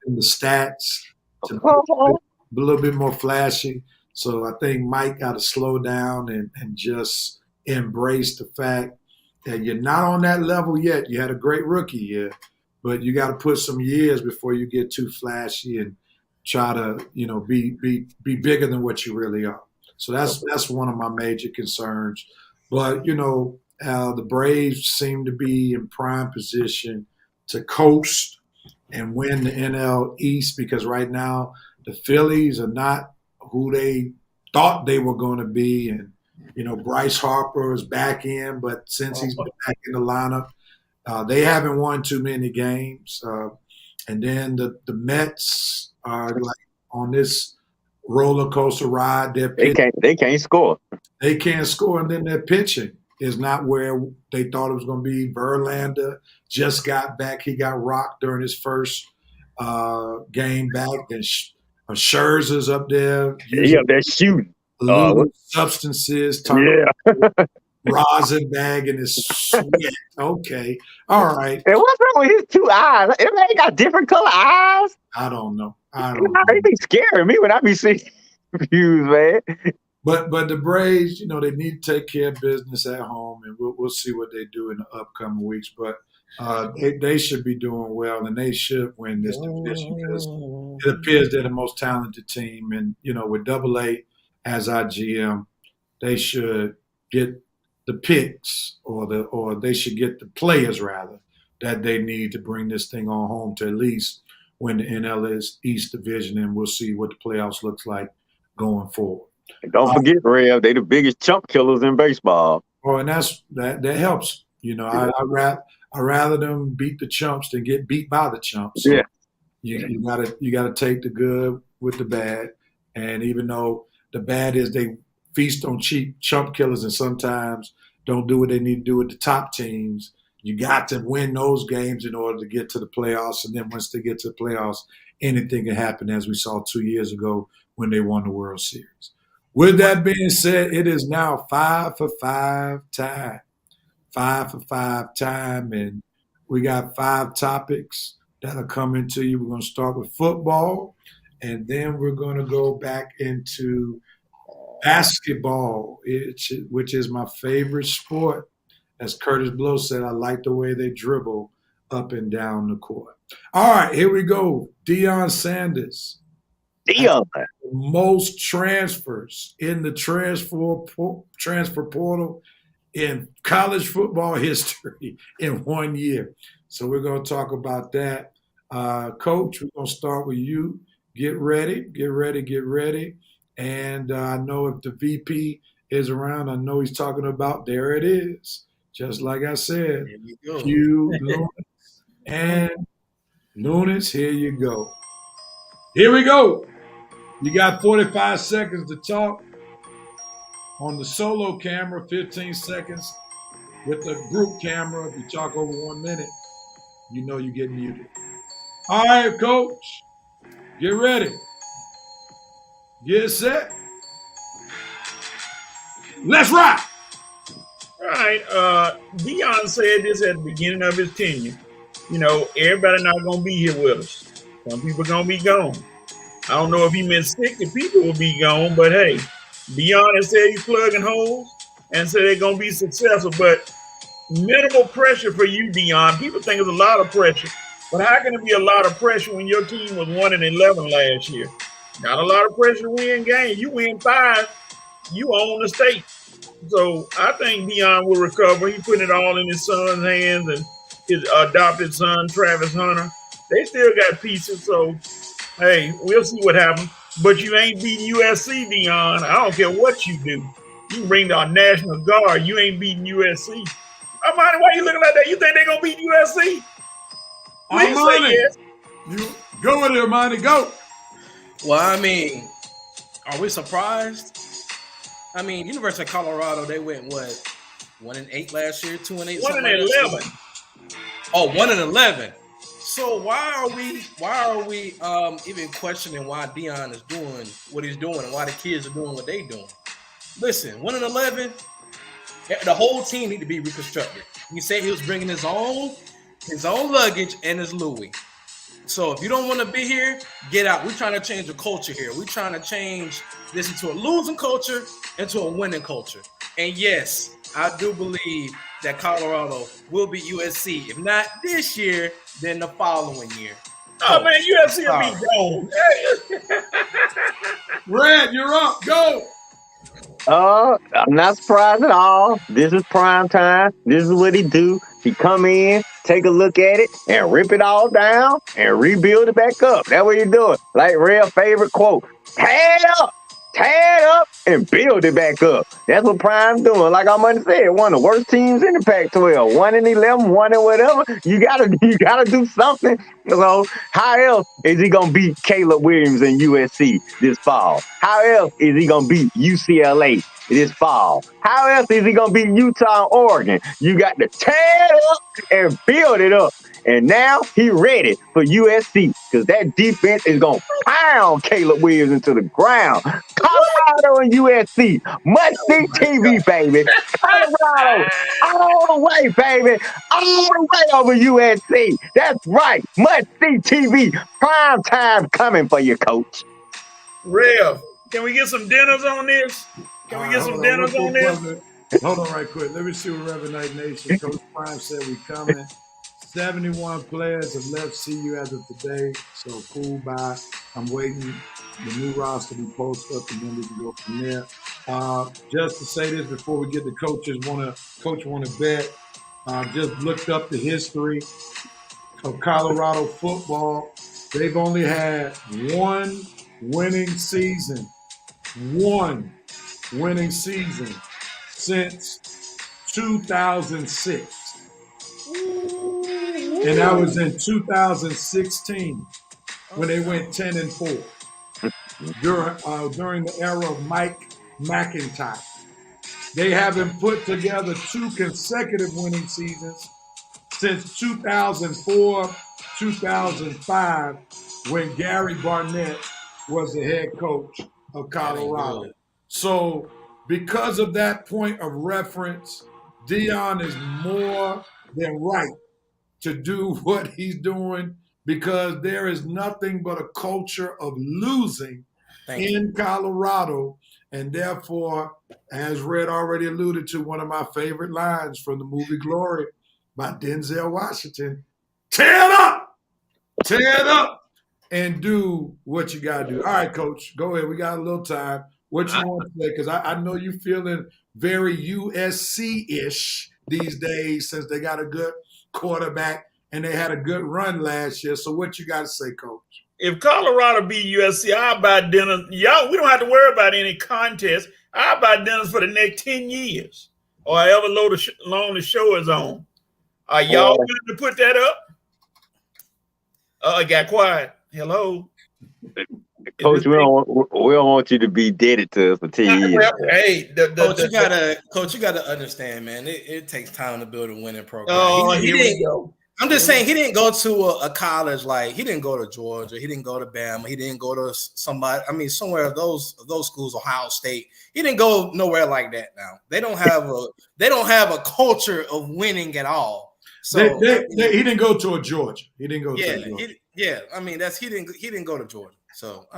in the stats to be a little bit more flashy. So I think Mike got to slow down and just embrace the fact that you're not on that level yet. You had a great rookie year, but you got to put some years before you get too flashy and try to, be bigger than what you really are. So that's one of my major concerns. But, the Braves seem to be in prime position to coast and win the NL East because right now the Phillies are not who they thought they were going to be. And, Bryce Harper is back in, but since he's been back in the lineup, they haven't won too many games. And then the Mets are like on this roller coaster ride. They can't score. They can't score, and then their pitching is not where they thought it was going to be. Verlander just got back. He got rocked during his first game back. Then Scherzer's up there. Yeah, they're shooting. Substances. Rosin bag in his sweat. Okay. All right. And what's wrong with his two eyes? Everybody got different color eyes. I don't know. They be scaring me when I be seeing confused, man. But the Braves, they need to take care of business at home, and we'll see what they do in the upcoming weeks. But they should be doing well, and they should win this division because it appears they're the most talented team. And with Double A as our GM, they should get the picks or they should get the players rather that they need to bring this thing on home to at least win the NL East division, and we'll see what the playoffs looks like going forward. And don't forget, Rev, they the biggest chump killers in baseball. Oh, and that helps. I rather them beat the chumps than get beat by the chumps. So Yeah. you gotta take the good with the bad, and even though the bad is they feast on cheap chump killers and sometimes don't do what they need to do with the top teams, you got to win those games in order to get to the playoffs. And then once they get to the playoffs, anything can happen, as we saw 2 years ago when they won the World Series. With that being said, it is now 5 for 5 time. 5 for 5 time, and we got 5 topics that are coming to you. We're going to start with football, and then we're going to go back into basketball, which is my favorite sport. As Curtis Blow said, I like the way they dribble up and down the court. All right, here we go. Deion Sanders. Deion. Most transfers in the transfer portal in college football history in 1 year. So we're going to talk about that. Coach, we're going to start with you. Get ready. And I know if the VP is around, I know he's talking about, there it is. Just like I said, Hugh Lunis and Lunis, here you go. Here we go. You got 45 seconds to talk. On the solo camera, 15 seconds. With the group camera, if you talk over 1 minute, you know you get muted. All right, Coach. Get ready. Get set. Let's rock. All right. Deion said this at the beginning of his tenure. Everybody not going to be here with us. Some people going to be gone. I don't know if he meant 60 people will be gone, but hey, Deion has said he's plugging holes and said they're going to be successful, but minimal pressure for you, Deion. People think it's a lot of pressure, but how can it be a lot of pressure when your team was 1-11 last year? Got a lot of pressure to win games. You win 5, you own the state. So I think Deion will recover. He put it all in his son's hands and his adopted son, Travis Hunter. They still got pieces, so hey, we'll see what happens. But you ain't beating USC, Deion. I don't care what you do. You can bring the National Guard. You ain't beating USC. Armani, why you looking like that? You think they're going to beat USC? Please say yes. You go with it, Armani. Go. Well, I mean, are we surprised? I mean, University of Colorado, they went, 1-8 last year, 2-8? 1-11. Oh, 1-11. So why are we even questioning why Deion is doing what he's doing and why the kids are doing what they doing? Listen, 1-11, the whole team need to be reconstructed. He said he was bringing his own luggage and his Louis. So if you don't want to be here, get out. We're trying to change the culture here. We're trying to change this into a losing culture into a winning culture. And yes, I do believe that Colorado will beat USC. If not this year, then the following year. Oh, man, USC will be gone. Red, you're up. Go. I'm not surprised at all. This is prime time. This is what he do. He come in, take a look at it, and rip it all down and rebuild it back up. That's what you doing. Like Red's favorite quote, tear it up, and build it back up. That's what Prime's doing. Like Armani said, one of the worst teams in the Pac-12. 1-11, 1 and whatever. You gotta do something. So how else is he gonna beat Caleb Williams and USC this fall? How else is he gonna beat UCLA this fall? How else is he gonna beat Utah and Oregon? You got to tear it up and build it up. And now he ready for USC because that defense is going to pound Caleb Williams into the ground. Colorado and USC. Must-see TV, baby. Colorado all the way, baby. All the way over USC. That's right. Must-see TV. Prime time coming for you, Coach. Rev, can we get some dinners on this? Can we get some dinners on this? Hold on right quick. Let me see what Reverend Night Nation. Coach Prime said we coming. 71 players have left CU as of today, so cool by. I'm waiting the new roster to be posted up, and then we can go from there. Just to say this before we get to coach want to bet. Just looked up the history of Colorado football. They've only had one winning season. One winning season since 2006. And that was in 2016 when they went 10-4 during the era of Mike McIntyre. They haven't put together 2 consecutive winning seasons since 2004, 2005, when Gary Barnett was the head coach of Colorado. So because of that point of reference, Dion is more than right to do what he's doing, because there is nothing but a culture of losing in Colorado. And therefore, as Red already alluded to, one of my favorite lines from the movie Glory by Denzel Washington, tear it up, and do what you got to do. All right, Coach, go ahead. We got a little time. What you want to say? Because I know you're feeling very USC-ish these days since they got a good quarterback and they had a good run last year. So what you got to say, Coach? If Colorado beat USC, I'll buy dinner. Y'all, we don't have to worry about any contest. I'll buy dinners for the next 10 years or however long the show is on. Are y'all willing to put that up? It got quiet. Hello? Coach, we don't want you to be dead to us for 10 years. Hey, Coach, you gotta understand, man. It takes time to build a winning program. Oh, here we go. I'm just saying he didn't go to a college like he didn't go to Georgia, he didn't go to Bama, he didn't go to somewhere of those schools, Ohio State. He didn't go nowhere like that. Now they don't have a culture of winning at all. So he didn't go to a Georgia. He didn't go to a Georgia. He didn't go to Georgia. So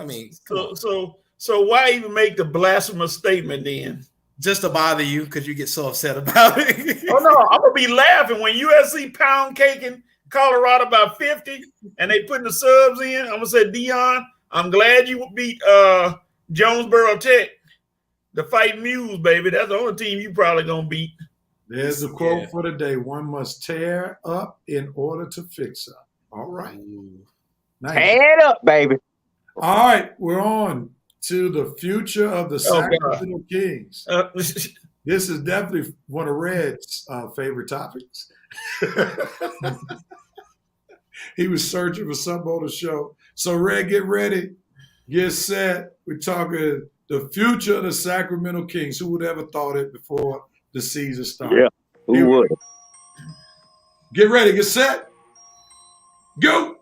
so why even make the blasphemous statement then? Just to bother you because you get so upset about it. Oh no, I'm gonna be laughing when USC pound caking Colorado by 50 and they putting the subs in. I'm gonna say, Dion, I'm glad you beat Jonesboro Tech. The Fighting Mules, baby. That's the only team you probably gonna beat. There's a quote for the day: "One must tear up in order to fix up." All right, nice. Tear it up, baby. All right, we're on to the future of the Sacramento Kings. This is definitely one of Red's favorite topics. He was searching for something on the show. So, Red, get ready. Get set. We're talking the future of the Sacramento Kings. Who would ever thought it before the season started? Yeah, who would? Get ready. Get set. Go.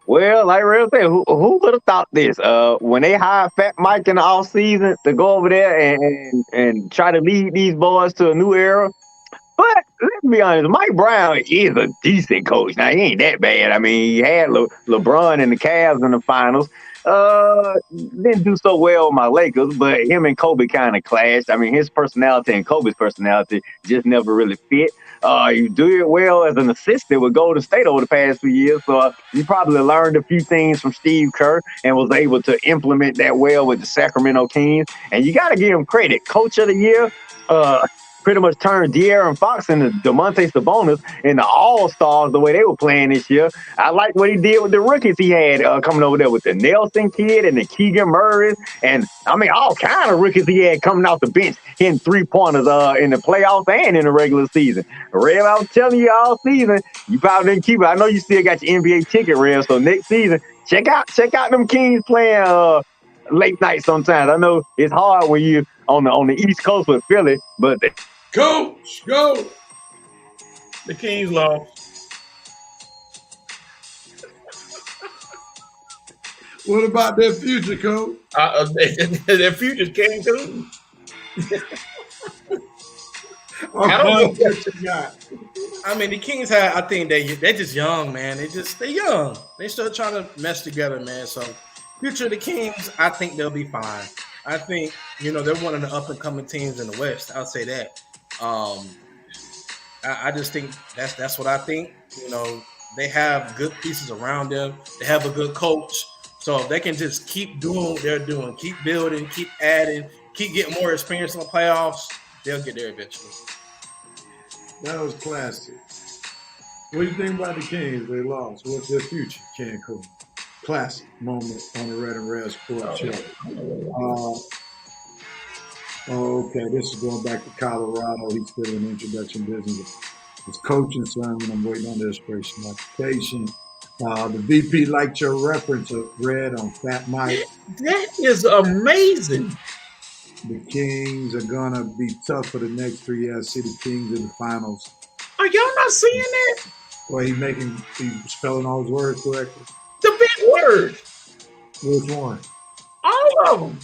Well, like Red said, who would have thought this? When they hired Fat Mike in the offseason to go over there and try to lead these boys to a new era. But let's be honest, Mike Brown is a decent coach. Now, he ain't that bad. I mean, he had LeBron and the Cavs in the finals. Didn't do so well with my Lakers, but him and Kobe kind of clashed. I mean, his personality and Kobe's personality just never really fit. You do it well as an assistant with Golden State over the past few years, so you probably learned a few things from Steve Kerr and was able to implement that well with the Sacramento Kings. And you got to give him credit. Coach of the year, pretty much turned De'Aaron Fox into Domantas Sabonis and the All-Stars the way they were playing this year. I like what he did with the rookies he had coming over there with the Nelson kid and the Keegan Murray, and I mean all kind of rookies he had coming off the bench hitting 3-pointers in the playoffs and in the regular season. Rev, I was telling you all season, you probably didn't keep it. I know you still got your NBA ticket, Rev, so next season, check out them Kings playing late night sometimes. I know it's hard when you on the East Coast with Philly, but Coach, go. The Kings lost. What about their future, Coach? Their future came too. I don't know what you got. I mean, the Kings I think they're just young, man. They're young. They still trying to mesh together, man. So future of the Kings, I think they'll be fine. I think, they're one of the up and coming teams in the West. I'll say that. I just think that's what I think. They have good pieces around them. They have a good coach. So if they can just keep doing what they're doing, keep building, keep adding, keep getting more experience in the playoffs, they'll get there eventually. That was classic. What do you think about the Kings? They lost. What's their future? Cancun. Classic moment on the Red and Red Sports Show. Okay, this is going back to Colorado. He's still in the introduction business. His coaching sermon. I'm waiting on the expiration application. The VP liked your reference of Red on Fat Mike. That is amazing. The Kings are gonna be tough for the next 3 years. See the Kings in the finals. Are y'all not seeing that? Well, he's spelling all his words correctly. The big word. Which one? All of them.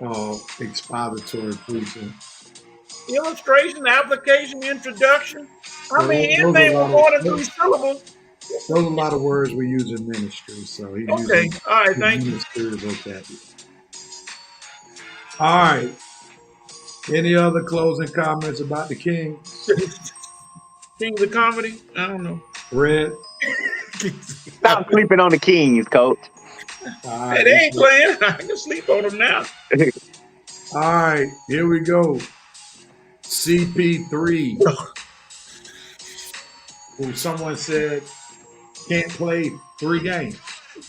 Oh, expository preaching. Illustration, application, introduction. I mean, those anything are a with lot more of- than 3 syllables. Those are a lot of words we use in ministry, so he's Okay, using all right, thank you. ministry vocabulary. All right. Any other closing comments about the Kings? Kings of comedy? I don't know. Red? Stop sleeping on the Kings, coach. All Hey, right, they ain't playing. I can sleep on them now. all right, here we go. CP3, who someone said can't play 3 games.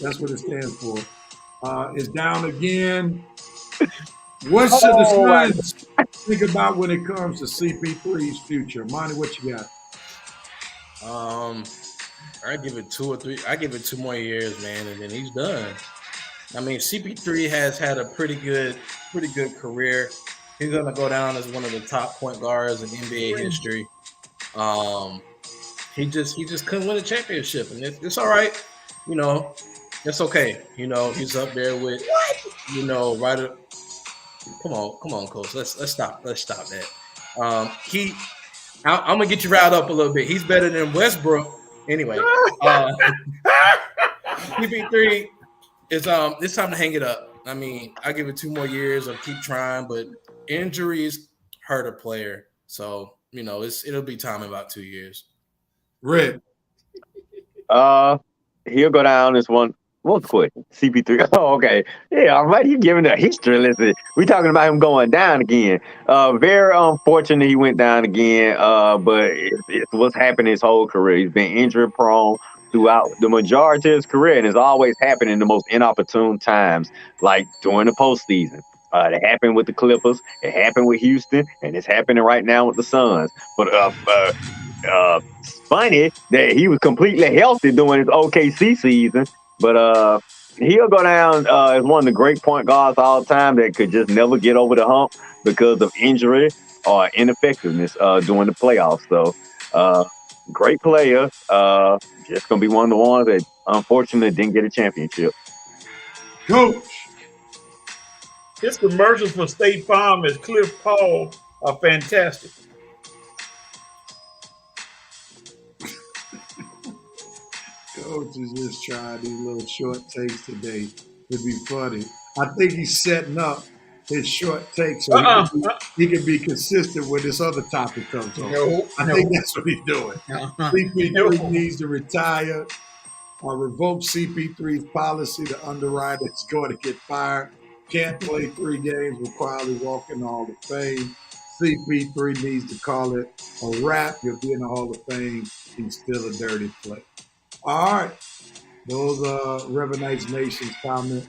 That's what it stands for. Is down again. What should the Suns think about when it comes to CP3's future? Monty, what you got? I give it 2 or 3. I give it 2 more years, man, and then he's done. I mean, CP3 has had a pretty good career. He's gonna go down as one of the top point guards in NBA history. He just couldn't win a championship, and it's all right. You know, it's okay. You know, he's up there with right up. Come on, coach. Let's stop that. I'm gonna get you riled up a little bit. He's better than Westbrook. Anyway, CP3 is it's time to hang it up. I mean, I give it 2 more years. I'll keep trying, but injuries hurt a player. So, it'll be time in about 2 years. Red. He'll go down as one question. CP3. Oh, okay. Yeah, all right. He's giving a history lesson. We talking about him going down again. Very unfortunate he went down again. But it's what's happened his whole career. He's been injury prone throughout the majority of his career, and it's always happened in the most inopportune times, like during the postseason. It happened with the Clippers. It happened with Houston, and it's happening right now with the Suns. But it's funny that he was completely healthy during his OKC season. But he'll go down as one of the great point guards all time that could just never get over the hump because of injury or ineffectiveness during the playoffs. So, great player. Just going to be one of the ones that unfortunately didn't get a championship. Coach. His commercials for State Farm as Cliff Paul are fantastic. Coach is just trying these little short takes today to be funny. I think he's setting up his short takes so he can be consistent when this other topic comes on. I think that's what he's doing. CP3 needs to retire or revoke CP3's policy. The underwriter is going to get fired. Can't play 3 games, will quietly walk in the Hall of Fame. CP3 needs to call it a wrap. You'll be in the Hall of Fame. He's still a dirty player. All right. Those are Revenants Nation's comments.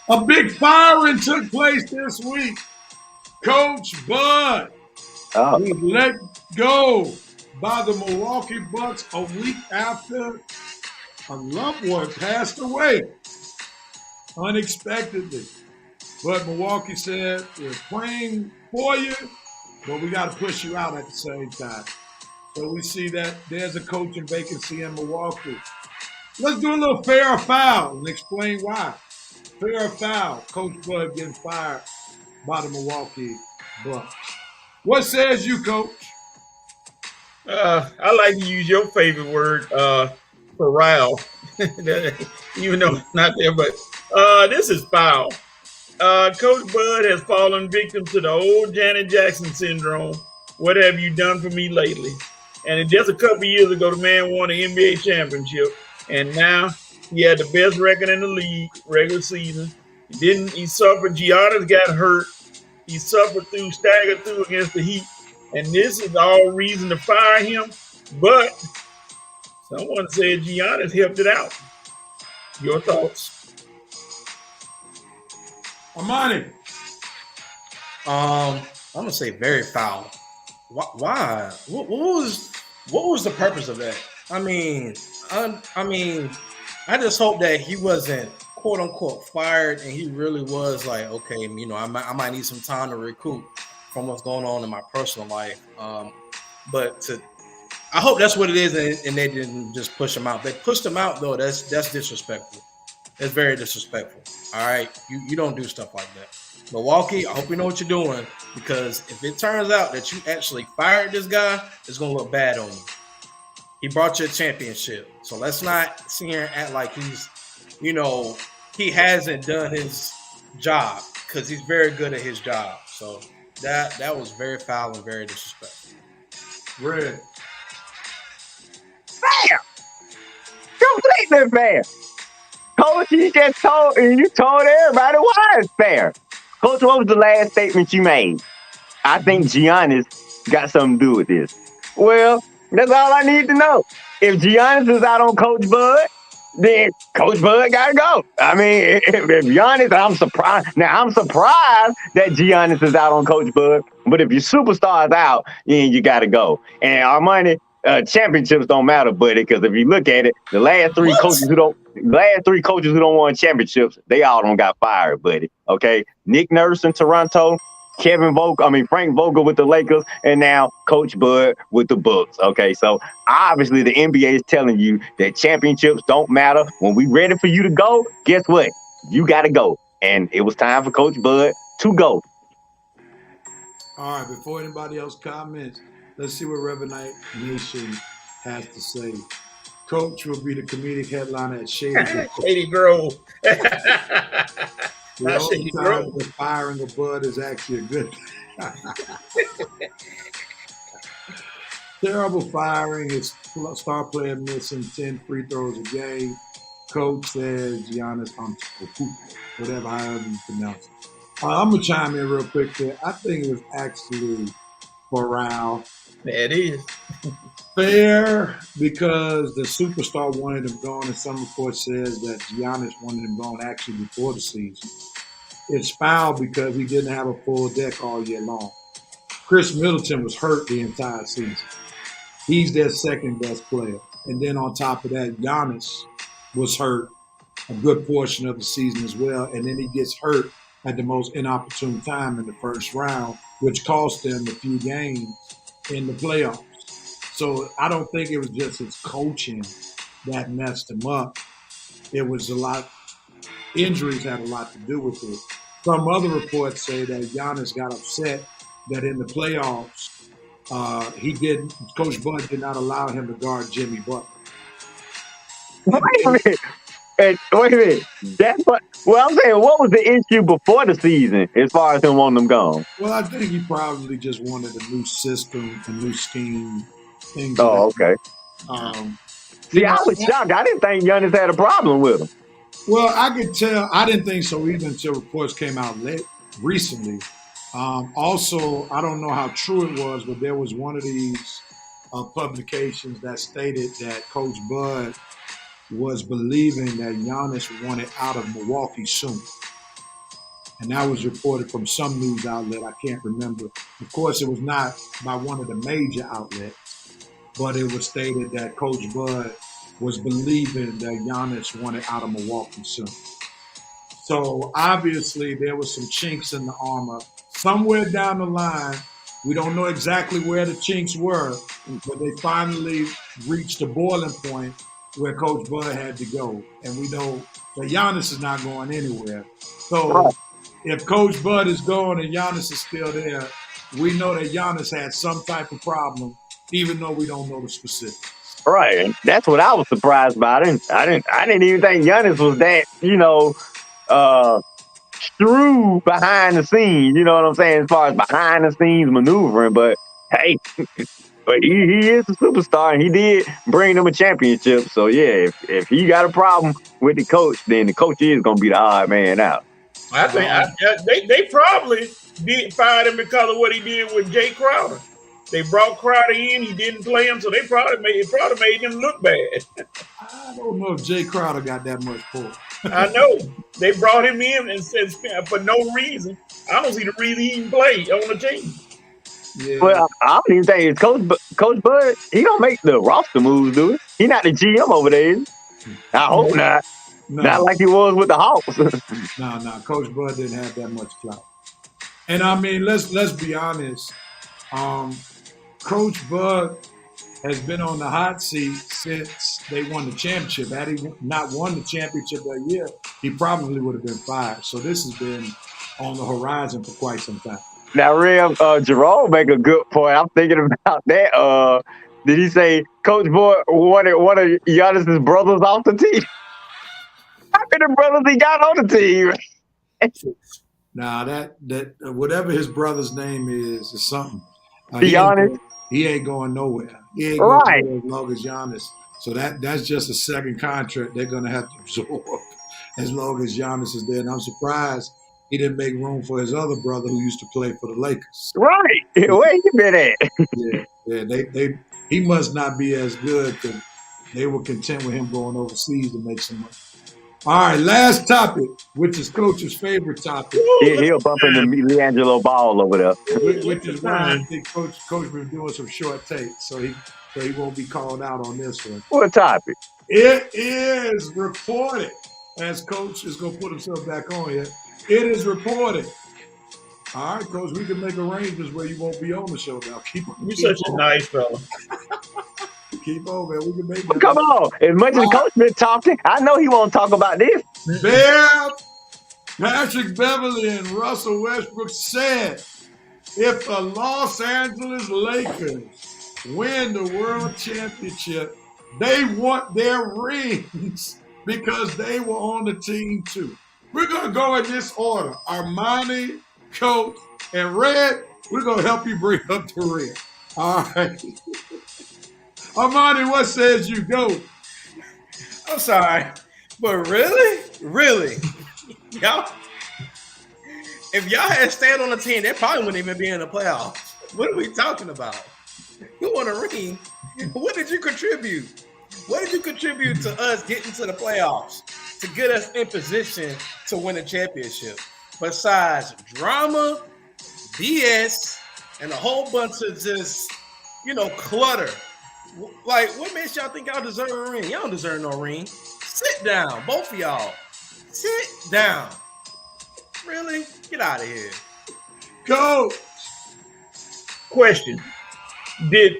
A big firing took place this week. Coach Bud was let go by the Milwaukee Bucks a week after a loved one passed away unexpectedly. But Milwaukee said, we're praying for you, but we got to push you out at the same time. So we see that there's a coaching vacancy in Milwaukee. Let's do a little fair or foul and explain why. Fair or foul, Coach Bud getting fired by the Milwaukee Bucks. What says you, Coach? I like to use your favorite word, corral, even though it's not there, but this is foul. Coach Bud has fallen victim to the old Janet Jackson syndrome. What have you done for me lately? And just a couple years ago, the man won an NBA championship, and now he had the best record in the league regular season. He suffered. Giannis got hurt. He staggered through against the Heat, and this is all reason to fire him. But someone said Giannis helped it out. Your thoughts? Armani. I'm gonna say very foul. Why? What was the purpose of that? I mean, I just hope that he wasn't quote unquote fired, and he really was like, okay, you know, I might need some time to recoup from what's going on in my personal life. But I hope that's what it is, and they didn't just push him out. They pushed him out though. That's disrespectful. It's very disrespectful. All right, you don't do stuff like that. Milwaukee, I hope you know what you're doing, because if it turns out that you actually fired this guy, it's gonna look bad on you. He brought you a championship, so let's not sit here and act like he's, you know, he hasn't done his job, because he's very good at his job. So that was very foul and very disrespectful. Red. Fair. Completely fair. Coach, you told everybody why it's fair. Coach, what was the last statement you made? I think Giannis got something to do with this. Well, that's all I need to know. If Giannis is out on Coach Bud, then Coach Bud got to go. I mean, if Giannis, I'm surprised. Now, I'm surprised that Giannis is out on Coach Bud, but if your superstar is out, then you got to go. And Armani, championships don't matter, buddy, because if you look at it, the last three coaches who don't won championships, they all don't got fired, buddy. Okay, Nick Nurse in Toronto, Frank Vogel with the Lakers, and now Coach Bud with the Bucks. Okay, so obviously the NBA is telling you that championships don't matter. When we ready for you to go, guess what? You got to go, and it was time for Coach Bud to go. All right, before anybody else comments, let's see what Reverend Nation has to say. Coach will be the comedic headliner at Shady Grove. Shady Grove. The only time the firing of Bud is actually a good Terrible firing. His star player missing 10 free throws a game. Coach says Giannis whatever, however you pronounce it. I'm going to chime in real quick there. I think it was actually morale. It is. Fair, because the superstar wanted him gone, and some report says that Giannis wanted him gone actually before the season. It's foul because he didn't have a full deck all year long. Chris Middleton was hurt the entire season. He's their second best player. And then on top of that, Giannis was hurt a good portion of the season as well. And then he gets hurt at the most inopportune time in the first round, which cost them a few games in the playoffs. So I don't think it was just his coaching that messed him up. It was a lot. Injuries had a lot to do with it. Some other reports say that Giannis got upset that in the playoffs, Coach Bud did not allow him to guard Jimmy Butler. Wait a minute. That's what. Well, I'm saying, what was the issue before the season as far as him wanting them gone? Well, I think he probably just wanted a new system, a new scheme. Okay. See, I was shocked. I didn't think Giannis had a problem with him. Well, I could tell. I didn't think so either until reports came out recently. Also, I don't know how true it was, but there was one of these publications that stated that Coach Bud was believing that Giannis wanted out of Milwaukee soon. And that was reported from some news outlet. I can't remember. Of course, it was not by one of the major outlets, but it was stated that Coach Bud was believing that Giannis wanted out of Milwaukee soon. So obviously there was some chinks in the armor. Somewhere down the line, we don't know exactly where the chinks were, but they finally reached a boiling point where Coach Bud had to go. And we know that Giannis is not going anywhere. So if Coach Bud is gone and Giannis is still there, we know that Giannis had some type of problem, even though we don't know the specifics. Right, and that's what I was surprised by. I didn't even think Giannis was that, shrewd behind the scenes. You know what I'm saying, as far as behind the scenes maneuvering. But hey, but he is a superstar, and he did bring them a championship. So yeah, if he got a problem with the coach, then the coach is gonna be the odd man out. I think they probably fired him because of what he did with Jay Crowder. They brought Crowder in, he didn't play him, so it probably made him look bad. I don't know if Jay Crowder got that much pull. I know. They brought him in and said for no reason. I don't see the reason he even played on the team. Yeah. Well, I don't even think it's Coach Bud. He don't make the roster moves, do it? He not the GM over there. I hope not. No. Not like he was with the Hawks. No. Coach Bud didn't have that much clout. And I mean, let's be honest. Coach Bud has been on the hot seat since they won the championship. Had he not won the championship that year, he probably would have been fired. So this has been on the horizon for quite some time. Now, Rev, Jerome make a good point. I'm thinking about that. Did he say Coach Bud wanted one of Giannis's brothers off the team? How many brothers he got on the team? Now that whatever his brother's name is something. Giannis. He ain't going nowhere. He ain't right. going nowhere as long as Giannis. So that's just a second contract they're gonna have to absorb as long as Giannis is there. And I'm surprised he didn't make room for his other brother who used to play for the Lakers. Right. Where you been at? Yeah. He must not be as good because they were content with him going overseas to make some money. All right, last topic, which is Coach's favorite topic. He'll bump into LiAngelo Ball over there. Which is why I think Coach been doing some short takes, so he won't be called out on this one. What topic? It is reported, as Coach is going to put himself back on here, it is reported. All right, Coach, we can make arrangements where you won't be on the show now. You're such a nice fella. Keep on, man. We can make that. Come on. As much as Coach been talking, I know he won't talk about this. Patrick Beverly and Russell Westbrook said if the Los Angeles Lakers win the world championship, they want their rings because they were on the team too. We're going to go in this order. Armani, Coach, and Red, we're going to help you bring up the rear. All right. Armani, what says you? Go. I'm sorry, but really, y'all. If y'all had stayed on the team, they probably wouldn't even be in the playoffs. What are we talking about? You want a ring? What did you contribute? What did you contribute to us getting to the playoffs to get us in position to win a championship? Besides drama, BS, and a whole bunch of just, clutter. Like, what makes y'all think y'all deserve a ring? Y'all don't deserve no ring. Sit down, both of y'all. Sit down. Really? Get out of here. Go. Question. Did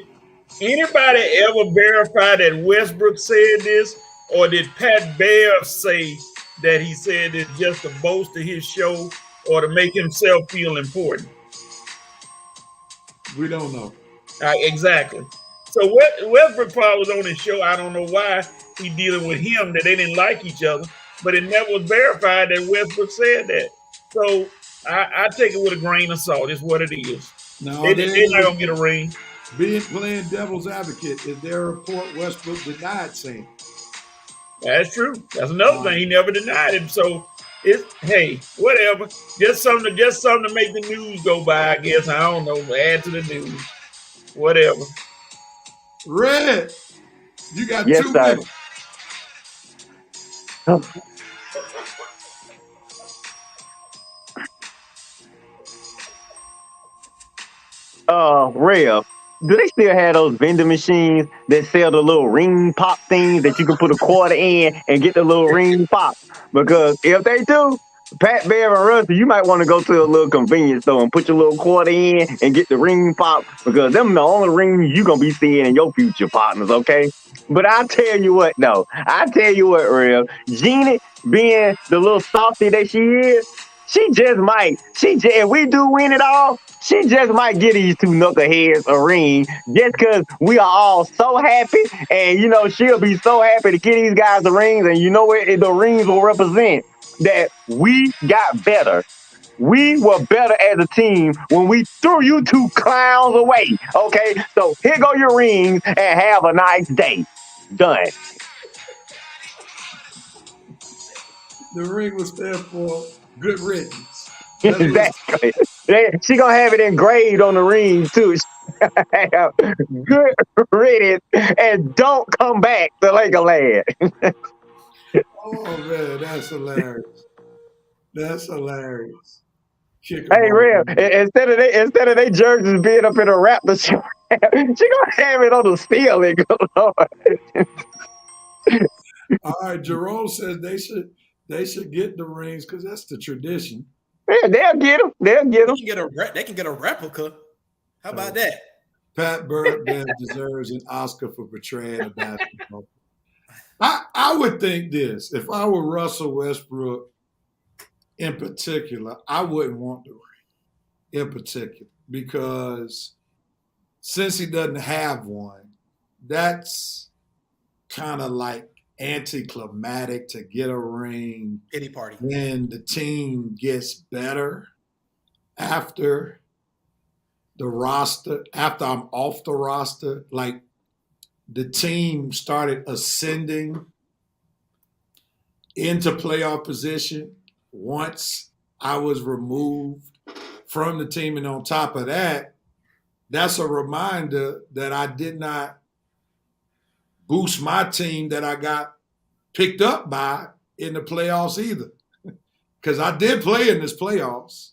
anybody ever verify that Westbrook said this, or did Pat Bear say that he said this just to boast of his show or to make himself feel important? We don't know. Exactly. So Westbrook probably was on his show. I don't know why he dealing with him, that they didn't like each other, but it never was verified that Westbrook said that. So I take it with a grain of salt. It's what it is. No, they're not going to get a ring. Playing devil's advocate, is there a report Westbrook denied saying? That's true. That's another thing. He never denied it. So hey, whatever. Just something to make the news go by, I guess. I don't know. Add to the news. Whatever. Red, you got 2 minutes. Rev, do they still have those vending machines that sell the little ring pop things that you can put a quarter in and get the little ring pop? Because if they do, Pat Bear and Rusty, you might want to go to a little convenience store and put your little quarter in and get the ring pop, because them the only rings you gonna be seeing in your future partners, okay? But I tell you what, though. Rev, Jeannie, being the little softy that she is, if we do win it all, she just might get these two knuckleheads a ring just because we are all so happy. And, she'll be so happy to get these guys the rings. And you know what the rings will represent? That we got better. We were better as a team when we threw you two clowns away. Okay? So here go your rings and have a nice day. Done. The ring was there for good riddance. Exactly. She gonna have it engraved on the ring too. Good riddance, and don't come back to Lakerland. Oh man, that's hilarious. That's hilarious. Kick 'em Hey, off. real. Instead of they jerseys being up in a Raptor, she gonna have it on the ceiling. Good Lord. All right, Jerome says they should get the rings because that's the tradition. Yeah, they'll get them. They'll get them. They can get a replica. How about that? Pat Burke deserves an Oscar for portraying a basketball. I would think this. If I were Russell Westbrook in particular, I wouldn't want the ring in particular because since he doesn't have one, that's kind of like anticlimactic to get a ring Pity party. when the team gets better after the roster, after I'm off the roster, like the team started ascending into playoff position once I was removed from the team. And on top of that, that's a reminder that I did not boost my team that I got picked up by in the playoffs either. Because I did play in this playoffs.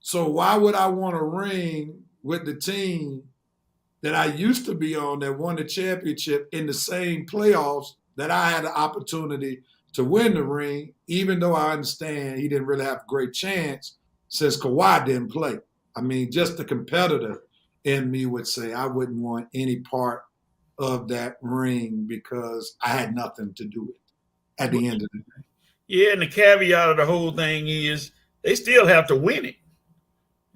So why would I want a ring with the team that I used to be on that won the championship in the same playoffs that I had the opportunity to win the ring, even though I understand he didn't really have a great chance since Kawhi didn't play. I mean, just the competitor in me would say I wouldn't want any part of that ring because I had nothing to do with it at the end of the day. Yeah, and the caveat of the whole thing is they still have to win it.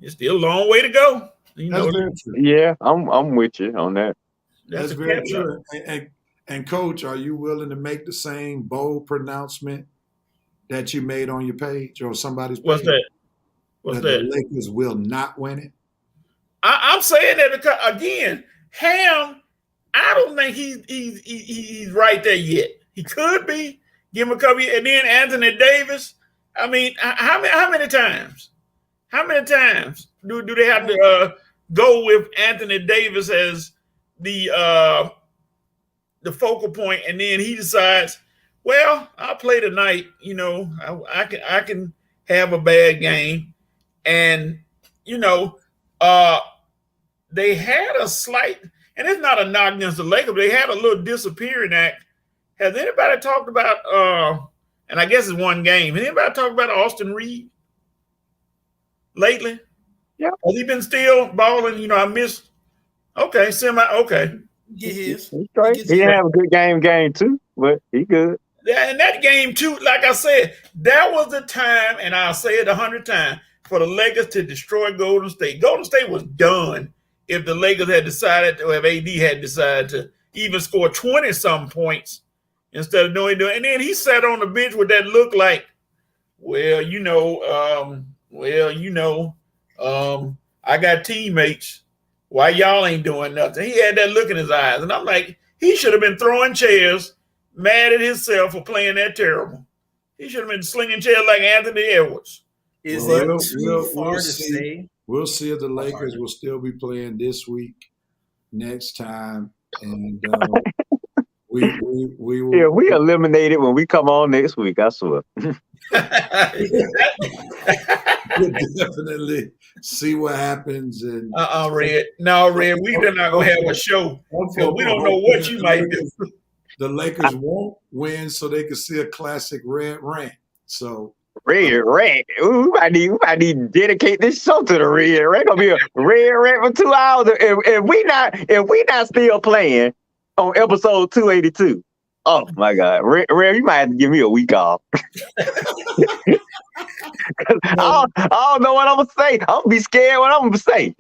It's still a long way to go. That's very true. Yeah, I'm with you on that. That's very true. And Coach, are you willing to make the same bold pronouncement that you made on your page or somebody's page? What's that? What's that? The Lakers will not win it? I'm saying that because, again, Ham, I don't think he's right there yet. He could be. Give him a couple years. And then Anthony Davis. I mean, how many times? How many times do they have to go with Anthony Davis as the focal point, and then he decides, well, I'll play tonight. You know, I can have a bad game, and you know, they had a slight, and it's not a knock against the Lakers, but they had a little disappearing act. Has anybody talked about? And I guess it's one game. Has anybody talked about Austin Reed lately? Yeah. Has he been still balling? You know, I missed. Okay, okay. Get his. He's straight. He didn't have a good game too, but he good. Yeah, and that game too, like I said, that was the time, and I'll say it 100 times, for the Lakers to destroy Golden State. Golden State was done if the Lakers had decided, or if AD had decided to even score 20-some points instead of doing it. And then he sat on the bench with that look like, I got teammates. Why y'all ain't doing nothing? He had that look in his eyes. And I'm like, he should have been throwing chairs, mad at himself for playing that terrible. He should have been slinging chairs like Anthony Edwards. Is it too far to say? We'll see if the Lakers will still be playing this week, next time. And we will. Yeah, we eliminate it when we come on next week, I swear. We'll definitely see what happens. And Red. No, Red, we're not going to have a show because we don't know what you might do. The Lakers won't win so they can see a classic Red rant. So Red rant. We might need to dedicate this show to the Red rant. Gonna be a Red rant for 2 hours. If we not still playing on episode 282. Oh my God, Red, you might have to give me a week off. I don't know what I'm gonna say. I'm gonna be scared what I'm gonna say.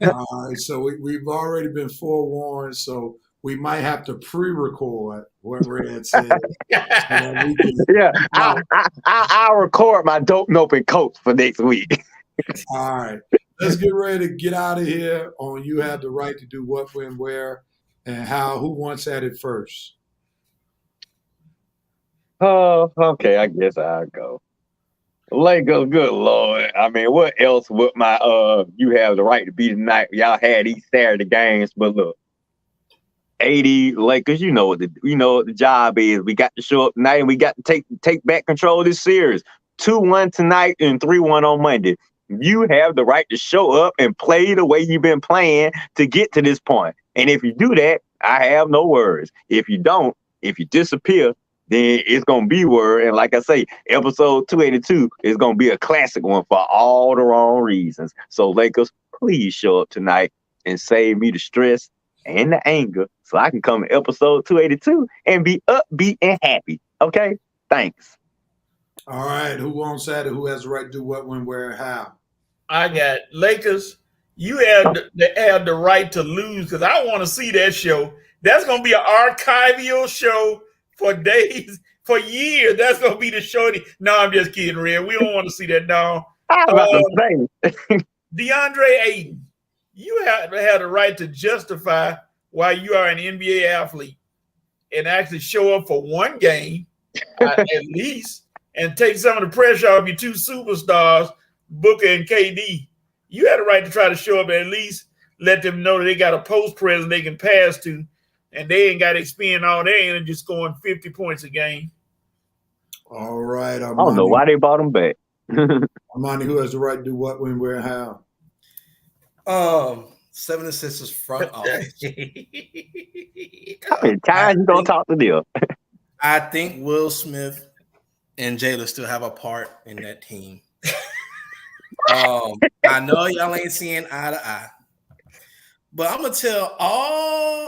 All right, so we've already been forewarned, so we might have to pre-record what Red said. Yeah, I'll record my dope noping coach for next week. All right, let's get ready to get out of here. On You Have the Right to Do What, When, Where, and How. Who wants at it first? Oh, okay. I guess I'll go. Lakers, good Lord. I mean, what else would my you have the right to be tonight? Y'all had these Saturday games, but look, 80 Lakers, you know what the job is. We got to show up tonight and we got to take back control of this series. 2-1 tonight and 3-1 on Monday. You have the right to show up and play the way you've been playing to get to this point. And if you do that, I have no worries. If you don't, if you disappear, then it's going to be word. And like I say, episode 282 is going to be a classic one for all the wrong reasons. So Lakers, please show up tonight and save me the stress and the anger so I can come to episode 282 and be upbeat and happy. Okay? Thanks. All right. Who wants that? Who has the right to do what, when, where, and how? I got Lakers. You have the right to lose because I want to see that show. That's going to be an archival show for days, for years. That's going to be the show. No, I'm just kidding, Red. We don't want to see that. No. I was about to say. DeAndre Ayton, you have the right to justify why you are an NBA athlete and actually show up for one game at least and take some of the pressure off your two superstars, Booker and KD. You had the right to try to show up and at least let them know that they got a post presence they can pass to, and they ain't got to expend all their energy scoring 50 points a game. All right. Armani. I don't know why they brought him back. Armani, who has the right to do what, when, where, and how? 76ers front office. How many times you gonna talk to them? I think Will Smith and Jayla still have a part in that team. I know y'all ain't seeing eye to eye, but I'm gonna tell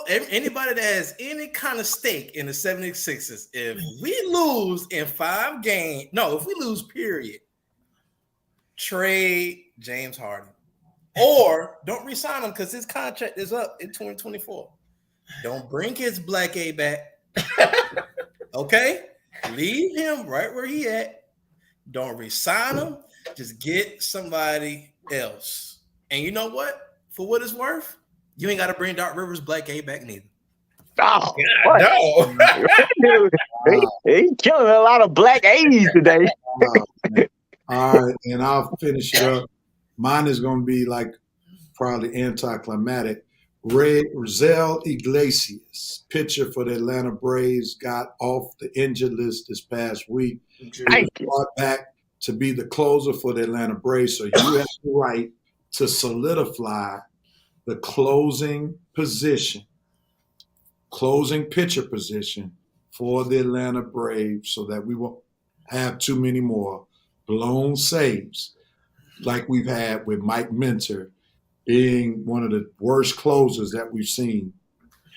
anybody that has any kind of stake in the 76ers, if we lose in 5 games, if we lose, period, trade James Harden. Or don't re-sign him because his contract is up in 2024. Don't bring his Black A back. Okay? Leave him right where he at. Don't re-sign him. Just get somebody else. And you know what? For what it's worth, you ain't got to bring Doc Rivers Black A back neither. Oh, No. he killing a lot of Black A's today. All right, and I'll finish it up. Mine is going to be like probably anticlimactic. Rosell Iglesias, pitcher for the Atlanta Braves, got off the injured list this past week. He was brought back to be the closer for the Atlanta Braves. So you have the right to solidify the closing pitcher position for the Atlanta Braves so that we won't have too many more blown saves like we've had with Mike Minter being one of the worst closers that we've seen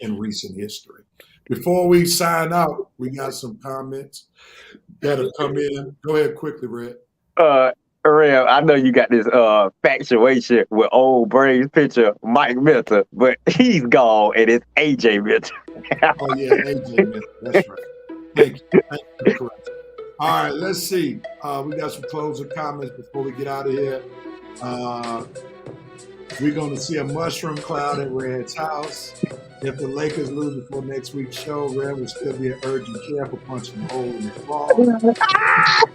in recent history. Before we sign out, we got some comments that have come in. Go ahead quickly, Red. Rev, I know you got this factuation with old Braves pitcher Mike Minter, but he's gone and it's AJ Minter. Oh, yeah, AJ Minter. That's right. Thank you. Correct. All right, let's see. We got some closing comments before we get out of here. We're going to see a mushroom cloud at Red's house. If the Lakers lose before next week's show, Red will still be an urgent care for punching a hole in his ball.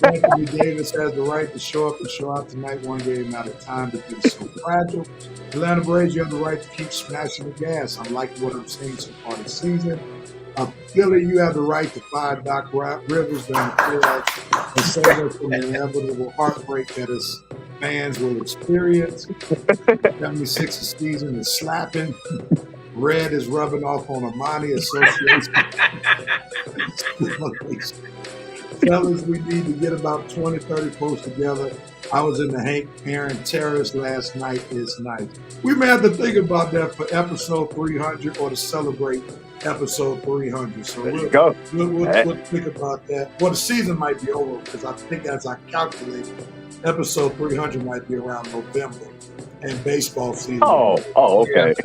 Anthony Davis has the right to show up and show out tonight, one game at a time because it's so fragile. Atlanta Braves, you have the right to keep smashing the gas. I'm liking what I'm seeing so far this season. Philly, you have the right to fire Doc Rivers during the playoffs and save us from the inevitable heartbreak that his fans will experience. 76 season is slapping. Red is rubbing off on Armani Association. Fellas, we need to get about 20, 30 posts together. I was in the Hank Aaron Terrace last night. It's nice. We may have to think about that for episode 300 or to celebrate episode 300. So we'll think about that. Well, the season might be over because I think as I calculate, episode 300 might be around November and baseball season. Oh, okay.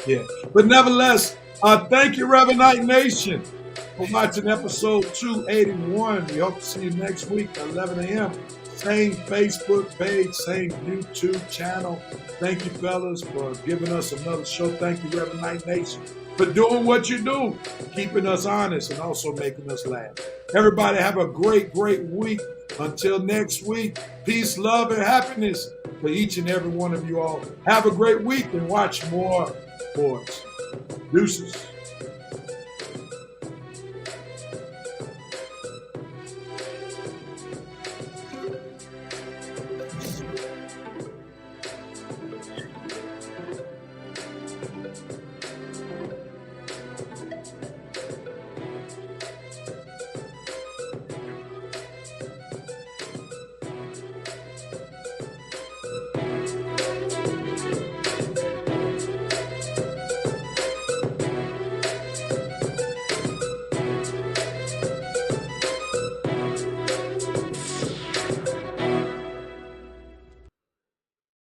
Yeah. But nevertheless, thank you, Reverend Night Nation, for watching episode 281. We hope to see you next week at 11 a.m. Same Facebook page, same YouTube channel. Thank you, fellas, for giving us another show. Thank you, Reverend Night Nation. for doing what you do, keeping us honest and also making us laugh. Everybody have a great, great week. Until next week, peace, love, and happiness for each and every one of you all. Have a great week and watch more sports. Deuces.